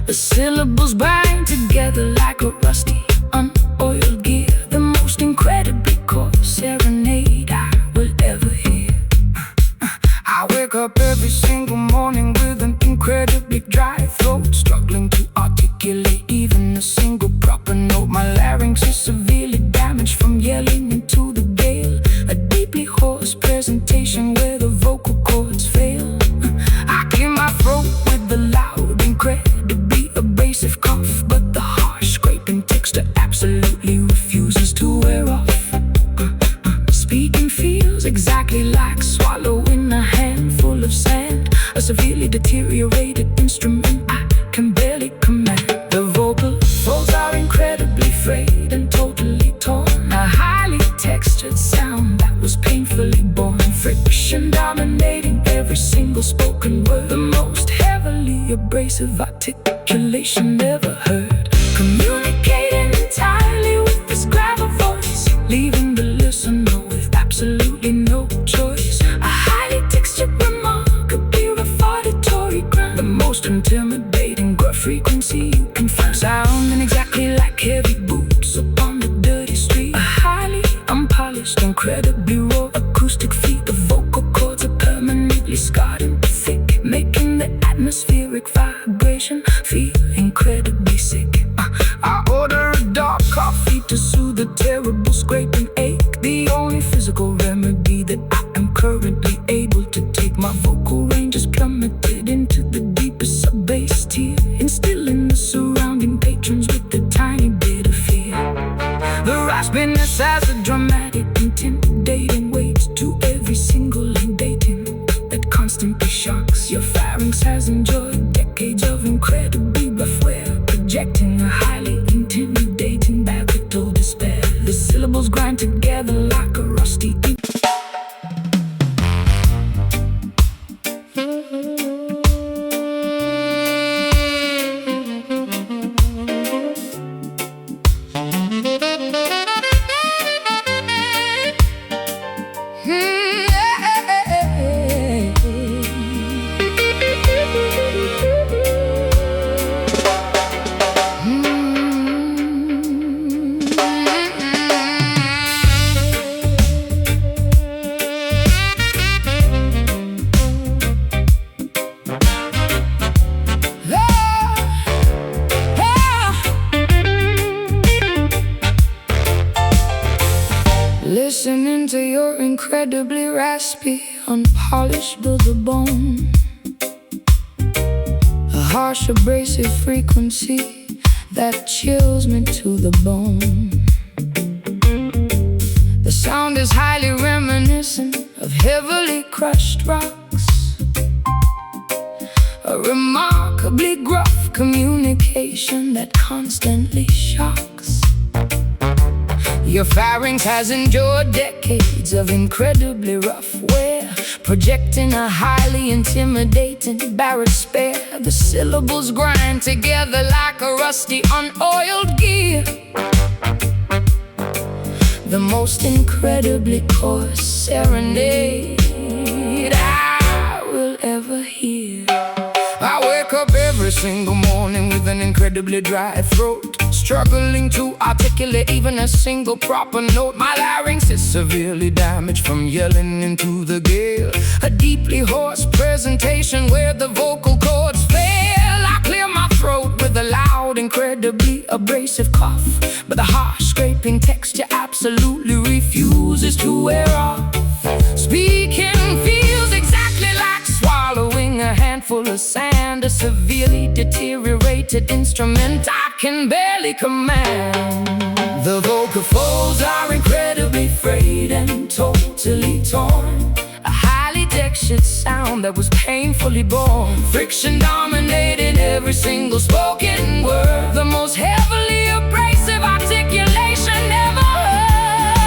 The syllables bind together like a rusty, unoiled gear, the most incredibly coarse serenade I will ever hear. I wake up every single morning with an incredibly dry throat, struggling to articulate even a single proper note. My larynx is severely damaged from yelling into the gale, a deeply hoarse presentation where the vocal cords fail. I clear my throat with the loud, incredibly abrasive cough, but the harsh scraping texture absolutely refuses to wear off. Speaking feels exactly like swallowing a handful of sand, a severely deteriorated instrument I can barely command. The vocal folds are incredibly frayed and totally torn, a highly textured sound that was painfully born, friction dominating every single spoken word. The most heavily abrasive articulation ever heard, communicating entirely with this gravel voice, leaving the listener with absolutely no choice. A highly textured, remarkably reportatory grind, the most intimidating gruff frequency you can find, sounding exactly like heavy boots upon the dirty street. A highly unpolished, incredibly raw acoustic feat. The vocal cords are permanently scarred and thick, making the atmospheric vibration feel incredibly sick. I order a dark coffee To soothe the terrible scraping ache, the only physical remedy that I am currently able to take. My vocal range is plummeted into the deepest sub-bass tier, instilling the surrounding patrons with a tiny bit of fear. The raspiness has a dramatic, intimidating weight to every single indating that constantly shocks. Your pharynx has enjoyed decades of incredibly rough wear, projecting a highly intimidating baritone despair. The syllables grind together like a rusty Listening to your incredibly raspy, unpolished to the bone, a harsh, abrasive frequency that chills me to the bone. The sound is highly reminiscent of heavily crushed rocks, a remarkably gruff communication that constantly shocks. Your pharynx has endured decades of incredibly rough wear, projecting a highly intimidating barrage spare. The syllables grind together like a rusty, unoiled gear, the most incredibly coarse serenade I will ever hear. I wake up every single morning with an incredibly dry throat, struggling to articulate even a single proper note. My larynx is severely damaged from yelling into the gale, a deeply hoarse presentation where the vocal cords fail. I clear my throat with a loud, incredibly abrasive cough, but the harsh, scraping texture absolutely refuses to wear off. Speaking feels exactly like swallowing a handful of sand, a severely deteriorated instrument I can barely command. The vocal folds are incredibly frayed and totally torn, a highly textured sound that was painfully born. Friction dominating every single spoken word, the most heavily abrasive articulation ever heard.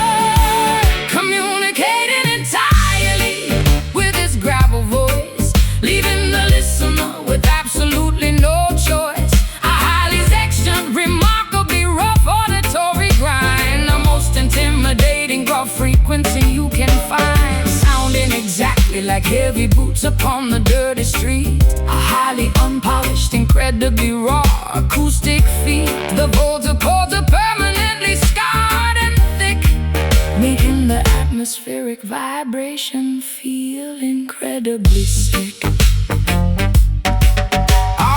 Communicating entirely with his gravel voice, leaving the listener with absolutely no choice. A highly textured, remarkably rough auditory grind, the most intimidating gruff frequency you can find, sounding exactly like heavy boots upon the dirty street. A highly unpolished, incredibly raw acoustic feat. The vocal cords are permanently scarred and thick, making the atmospheric vibration feel incredibly sick.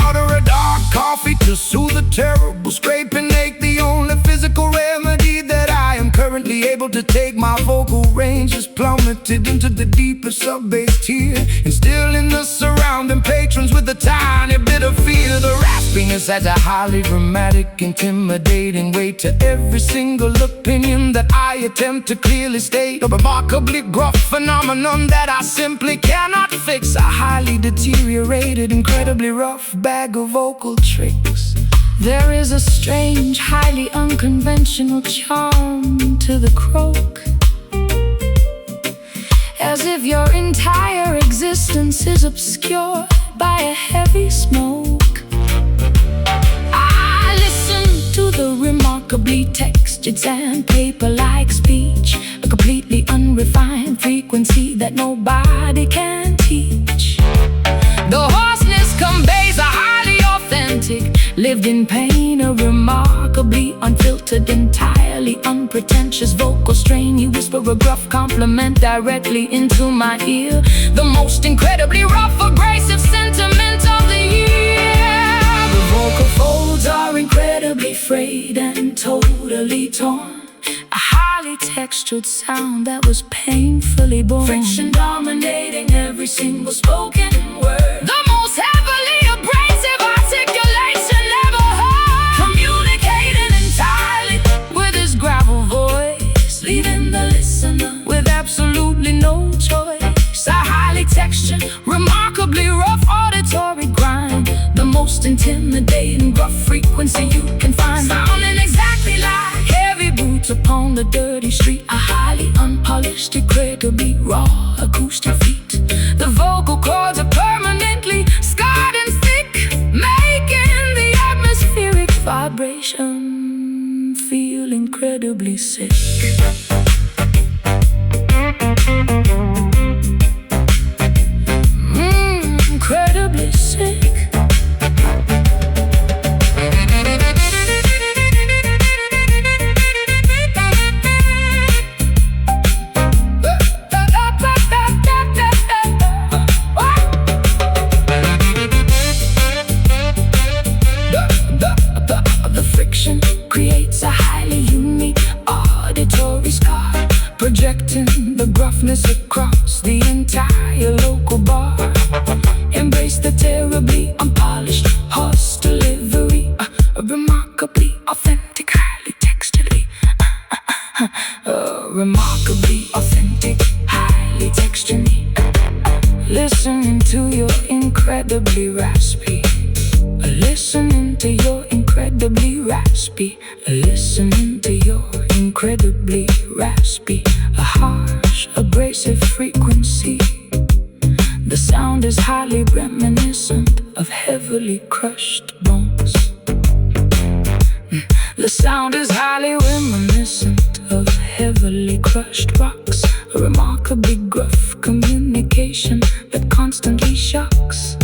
Order a dark coffee to soothe a terrible scraping ache, the only physical remedy that I am currently able to take. My vocal range is plummeted into the deepest sub-bass tier, instilling the surrounding patrons with a tiny bit of fear. The raspiness adds a highly dramatic, intimidating weight to every single opinion that I attempt to clearly state. A remarkably gruff phenomenon that I simply cannot fix, a highly deteriorated, incredibly rough bag of vocal tricks. There is a strange, highly unconventional charm to the croak, as if your entire existence is obscured by a heavy smoke. I listen to the remarkably textured sandpaper-like speech, a completely unrefined frequency that nobody can teach. The hoarseness conveys a highly authentic, lived in pain, a remarkably unfiltered, entirely unpretentious vocal strain. You whisper a gruff compliment directly into my ear, the most incredibly rough, abrasive sentiment of the year. The vocal folds are incredibly frayed and totally torn, a highly textured sound that was painfully born. Friction dominating every single spoken word, the most heavily abrasive articulation ever heard. Communicating entirely with his gravel voice, leaving the listener with absolutely no choice. A highly textured, remarkably rough auditory grind, the most intimidating gruff frequency you can find, sounding exactly like heavy boots upon the dirty street. A highly unpolished, incredibly raw acoustic feat. The vocal cords are permanently scarred and thick, making the atmospheric vibration feel incredibly sick. Incredibly sick. The friction creates a highly unique auditory projecting the gruffness across the entire local bar. Embrace the terribly unpolished horse delivery, remarkably authentic, highly texturally, remarkably authentic, highly texturally. Listening to your incredibly raspy, listening to your incredibly raspy, listening to your incredibly raspy, a harsh, abrasive frequency. The sound is highly reminiscent of heavily crushed bones. The sound is highly reminiscent of heavily crushed rocks, a remarkably gruff communication that constantly shocks.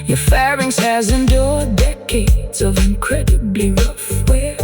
Your pharynx has endured decades of incredibly rough wear,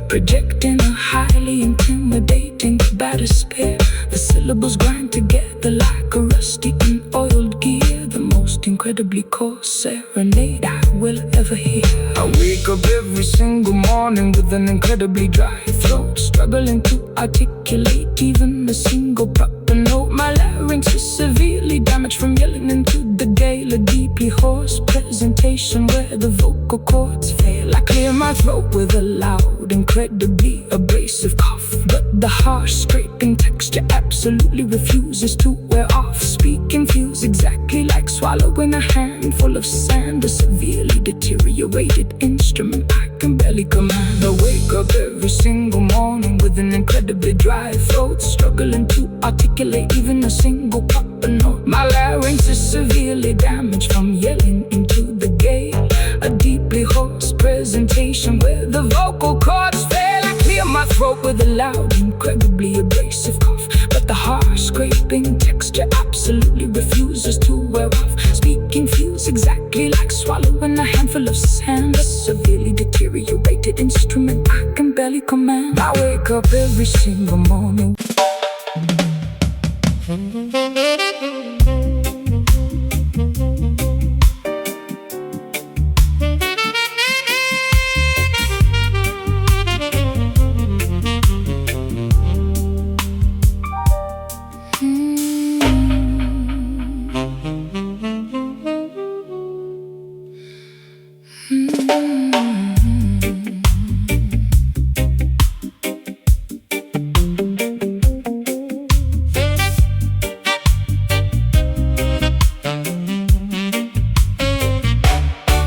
projecting a highly intimidating despair. The syllables grind together like a rusty unoiled gear, the most incredibly coarse serenade I will ever hear. I wake up every single morning with an incredibly dry throat, struggling to articulate even a single proper note. My larynx is severely damaged from yelling into the gale, a deeply hoarse presentation where the vocal cords fail. I clear my throat with a loud, incredibly abrasive cough, but the harsh scraping texture absolutely refuses to wear off. Speaking feels exactly like swallowing a handful of sand, a severely deteriorated instrument I can barely command. I wake up every single morning with an incredibly dry throat, struggling to articulate even a single proper note. My larynx is severely damaged from yelling into the gale, a deeply hoarse presentation where the vocal cords fail. I clear my throat with a loud, incredibly abrasive cough, but the harsh scraping texture absolutely refuses to wear off. Speaking feels exactly like swallowing a handful of sand, a severely deteriorated instrument I can barely command. I wake up every single morning.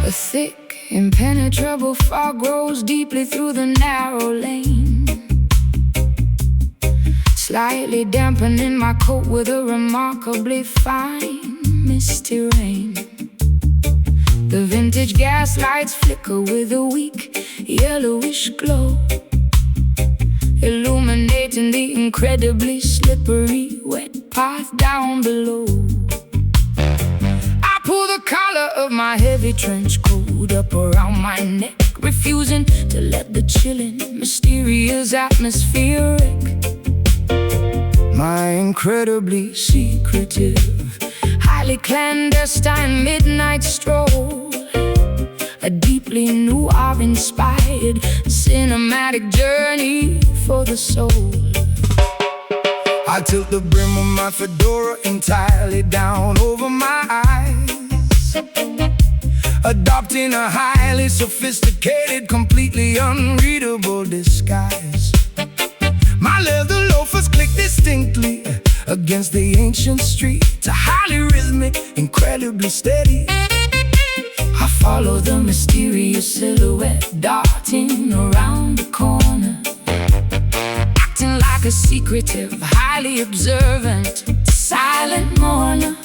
A thick, impenetrable fog grows deeply through the narrow lane, slightly dampening my coat with a remarkably fine, misty rain. The vintage gas lights flicker with a weak, yellowish glow, illuminating the incredibly slippery, wet path down below. I pull the collar of my heavy trench coat up around my neck, refusing to let the chilling, mysterious atmosphere wreck my incredibly secretive, highly clandestine midnight stroll, a deeply noir-inspired cinematic journey for the soul. I tilt the brim of my fedora entirely down over my eyes, adopting a highly sophisticated, completely unreadable disguise. My leather loafers click distinctly against the ancient street, a highly rhythmic, incredibly steady. I follow the mysterious silhouette darting around the corner, acting like a secretive, highly observant, silent mourner.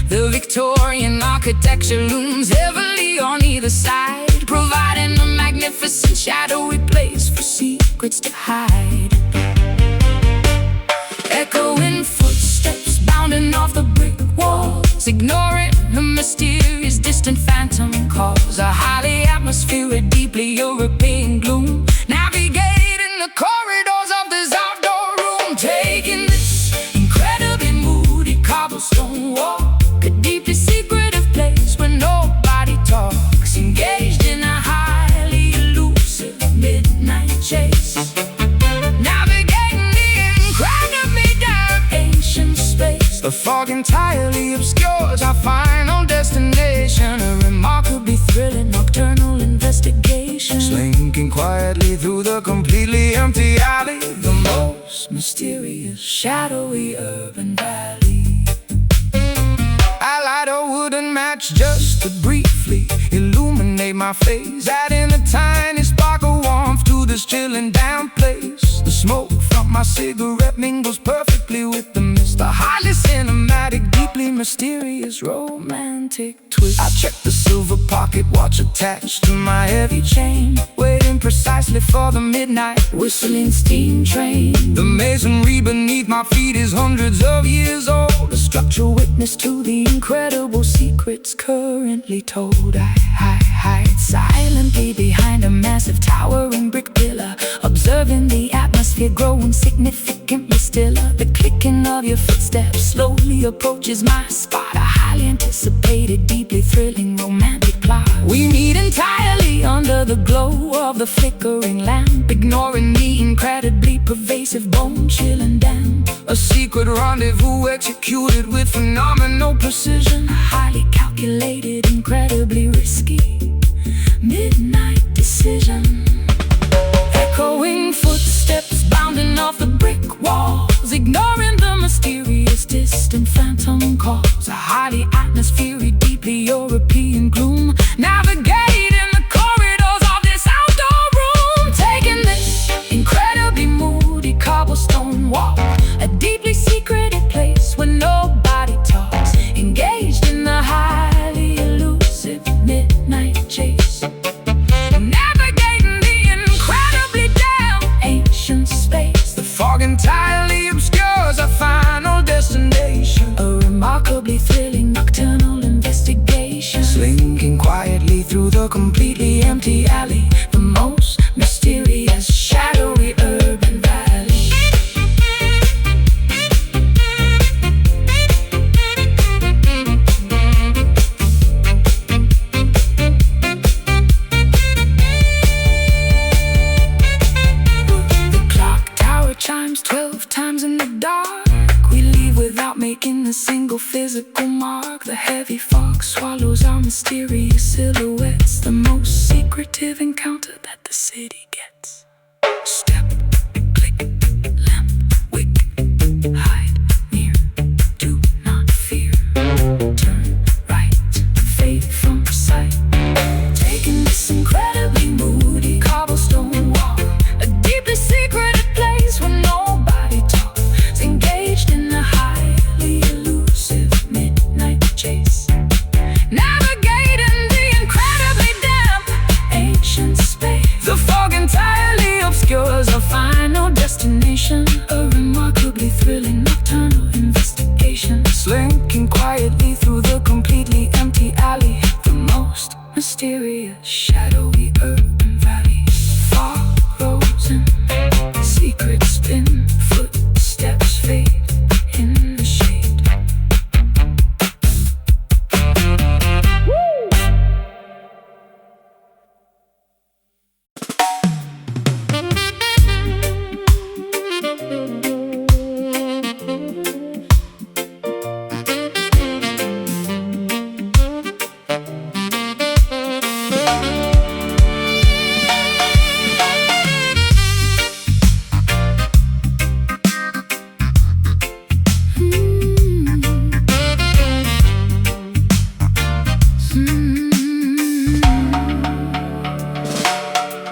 The Victorian architecture looms heavily on either side, providing a magnificent shadowy place for secrets to hide. Echoing footsteps bounding off the brick walls, ignoring a mysterious distant phantom calls, a highly atmospheric, deeply European gloom, navigating the corridors of this outdoor room, taking this incredibly moody cobblestone walk, a deeply secretive place where nobody talks, engaged in a highly elusive midnight chase. Navigating fog entirely obscures our final destination, a remarkably thrilling nocturnal investigation. Slinking quietly through the completely empty alley, The most mysterious, shadowy urban valley. I light a wooden match just to briefly illuminate my face, adding a tiny spark of warmth to this chill and damp place. The smoke from my cigarette mingles perfectly with the mist, a highly cinematic, deeply mysterious, romantic twist. I check the silver pocket watch attached to my heavy chain, waiting precisely for the midnight whistling steam train. The masonry beneath my feet is hundreds of years old, a structural witness to the incredible secrets currently told. I hide silently behind a massive towering brick pillar, observing the atmosphere growing significantly stiller. The clicking of your footsteps slowly approaches my spot, a highly anticipated, deeply thrilling, romantic plot. We meet entirely under the glow of the flickering lamp, ignoring the incredibly pervasive, bone-chilling damp. A secret rendezvous executed with phenomenal precision, Highly calculated, incredibly risky, midnight decision. Echoing footsteps bounding off the brick walls, ignoring the mysterious, distant phantom calls. A highly atmospheric, deeply European gloom, navigating the corridors of this outdoor room, taking this incredibly moody cobblestone walk, a deeply secreted place where nobody talks, engaged in the highly elusive midnight chase, navigating the incredibly damn ancient space. the fog entirely obscures our final destination, A remarkably thrilling nocturnal investigation. slinking quietly through the completely empty alley, The most mysterious, shadowy urban valley. The clock tower chimes 12 times in the dark. We leave without making a single physical mark. The heavy fog swallows our mysterious silhouettes, the most secretive encounter that the city gets. Step, click, lamp, wick, hide, near, do not fear. Turn right, fade from sight. Taking this incredibly moody cobblestone walk, a deeply secreted place where nobody talks, engaged in a highly elusive midnight chase, navigating the incredibly damp ancient space. the fog entirely Obscures our final destination, a remarkably thrilling nocturnal investigation. slinking quietly through the completely empty alley, The most mysterious, shadowy urban valley. Fog rose and secrets spin, footsteps fade in the shade.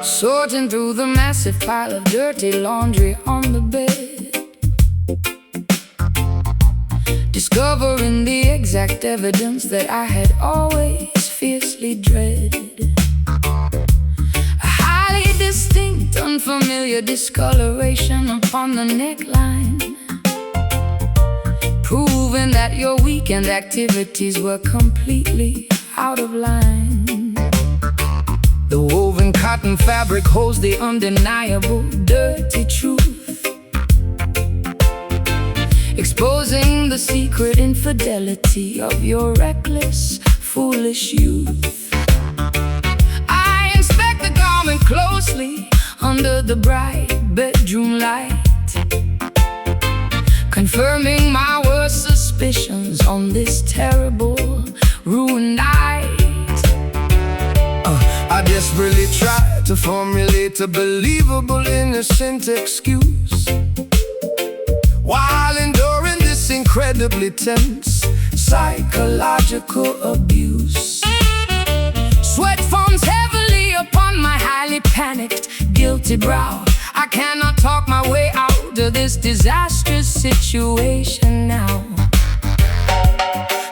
Sorting through the massive pile of dirty laundry on the bed, discovering the exact evidence that I had always fiercely dreaded. A highly distinct, unfamiliar discoloration upon the neckline, proving that your weekend activities were completely out of line. the woven cotton fabric holds the Undeniable, dirty truth, exposing the secret infidelity of your reckless, foolish youth. I inspect the garment closely under the bright bedroom light, confirming my worst suspicions on this terrible, ruined night. I desperately try to formulate a believable, innocent excuse while enduring this incredibly tense psychological abuse. Sweat forms heavily upon my highly panicked, guilty brow. I cannot talk my way out of this disastrous situation now.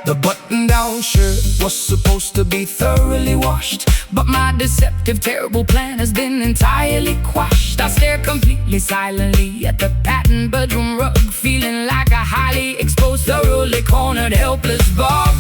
The button-down shirt was supposed to be thoroughly washed, but my deceptive, terrible plan has been entirely quashed. I stare completely silently at the patterned bedroom rug, feeling like a highly exposed, thoroughly cornered, helpless bug.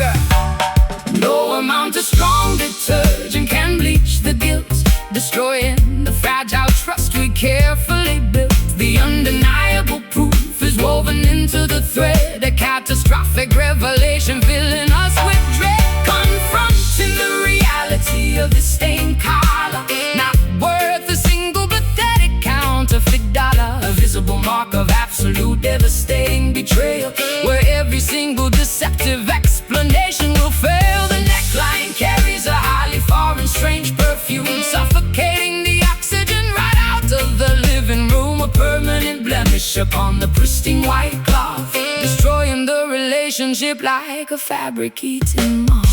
No amount of strong detergent can bleach the guilt, destroying the fragile trust we carefully built. The undeniable proof is woven into the thread, a catastrophic revelation filling us with dread. Confronting the reality of this stained collar, not worth a single pathetic counterfeit dollar. A visible mark of absolute devastating betrayal, where every single deceptive explanation will fail. The neckline carries a highly foreign, strange perfume, suffocating the oxygen right out of the living room. A permanent blemish upon the pristine white cloth, destroying the relationship like a fabric-eating moth.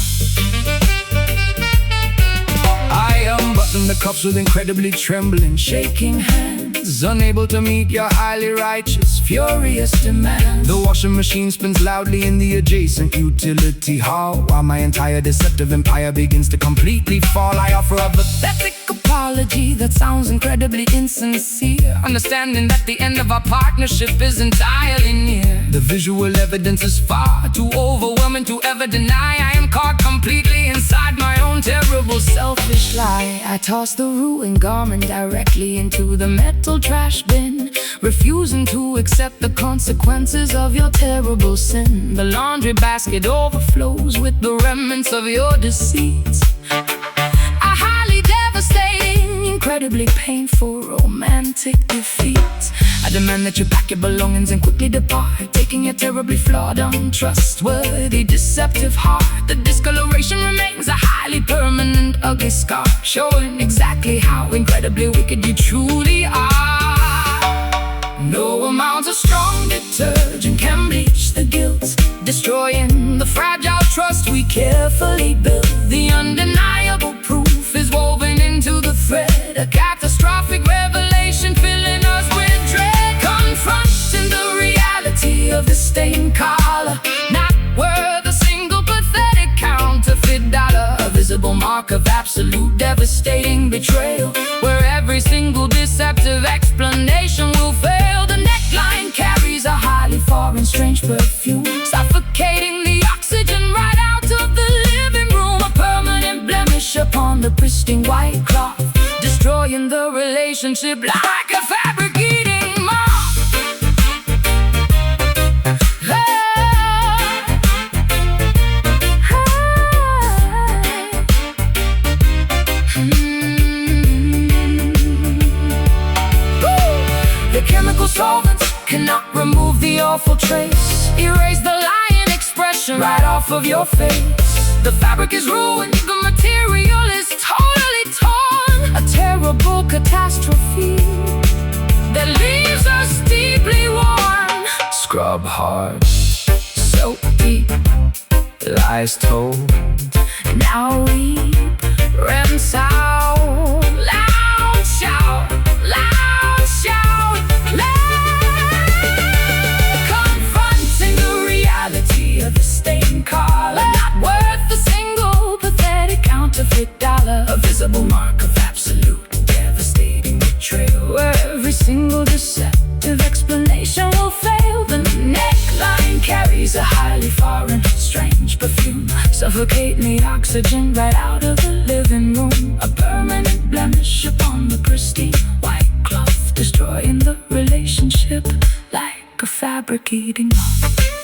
I unbutton the cuffs with incredibly trembling, shaking hands, unable to meet your highly righteous, furious demand. The washing machine spins loudly in the adjacent utility hall, while my entire deceptive empire begins to completely fall. I offer a pathetic apology that sounds incredibly insincere, understanding that the end of our partnership is entirely near. The visual evidence is far too overwhelming to ever deny. I am caught completely inside my own terrible, selfish lie. I toss the ruined garment directly into the metal trash bin, refusing to accept the consequences of your terrible sin. The laundry basket overflows with the remnants of your deceits. A highly devastating, incredibly painful, romantic defeat. I demand that you pack your belongings and quickly depart, taking your terribly flawed, untrustworthy, deceptive heart. The discoloration remains a highly permanent, ugly scar, showing exactly how incredibly wicked you truly are. No amount of strong detergent can bleach the guilt, destroying the fragile trust we carefully built. The undeniable proof is woven into the thread, a catastrophic revelation filling us with dread. Confronting the reality of the stained collar, not worth a single pathetic counterfeit dollar. A visible mark of absolute devastating betrayal, where every single deceptive explanation will fail. The neckline carries a highly foreign, strange perfume, suffocating the oxygen right out of the living room. A permanent blemish upon the pristine white cloth, destroying the relationship like a fabric-eating moth. The chemical solvents cannot remove the awful trace, erase the lying expression right off of your face. The fabric is ruined, the material is totally torn, a terrible catastrophe that leaves us deeply worn. scrub hard, soak deep, lies told. Now weep, rinse out, loud shout, loud shout, loud. Confronting the reality of the stained collar, not worth a single pathetic counterfeit dollar. A visible mark of absolute devastating betrayal, Where every single deceptive explanation will fail. The neckline carries a highly foreign, strange perfume, suffocating the oxygen right out of the living room. A permanent blemish upon the pristine white cloth, destroying the relationship like a fabric-eating moth.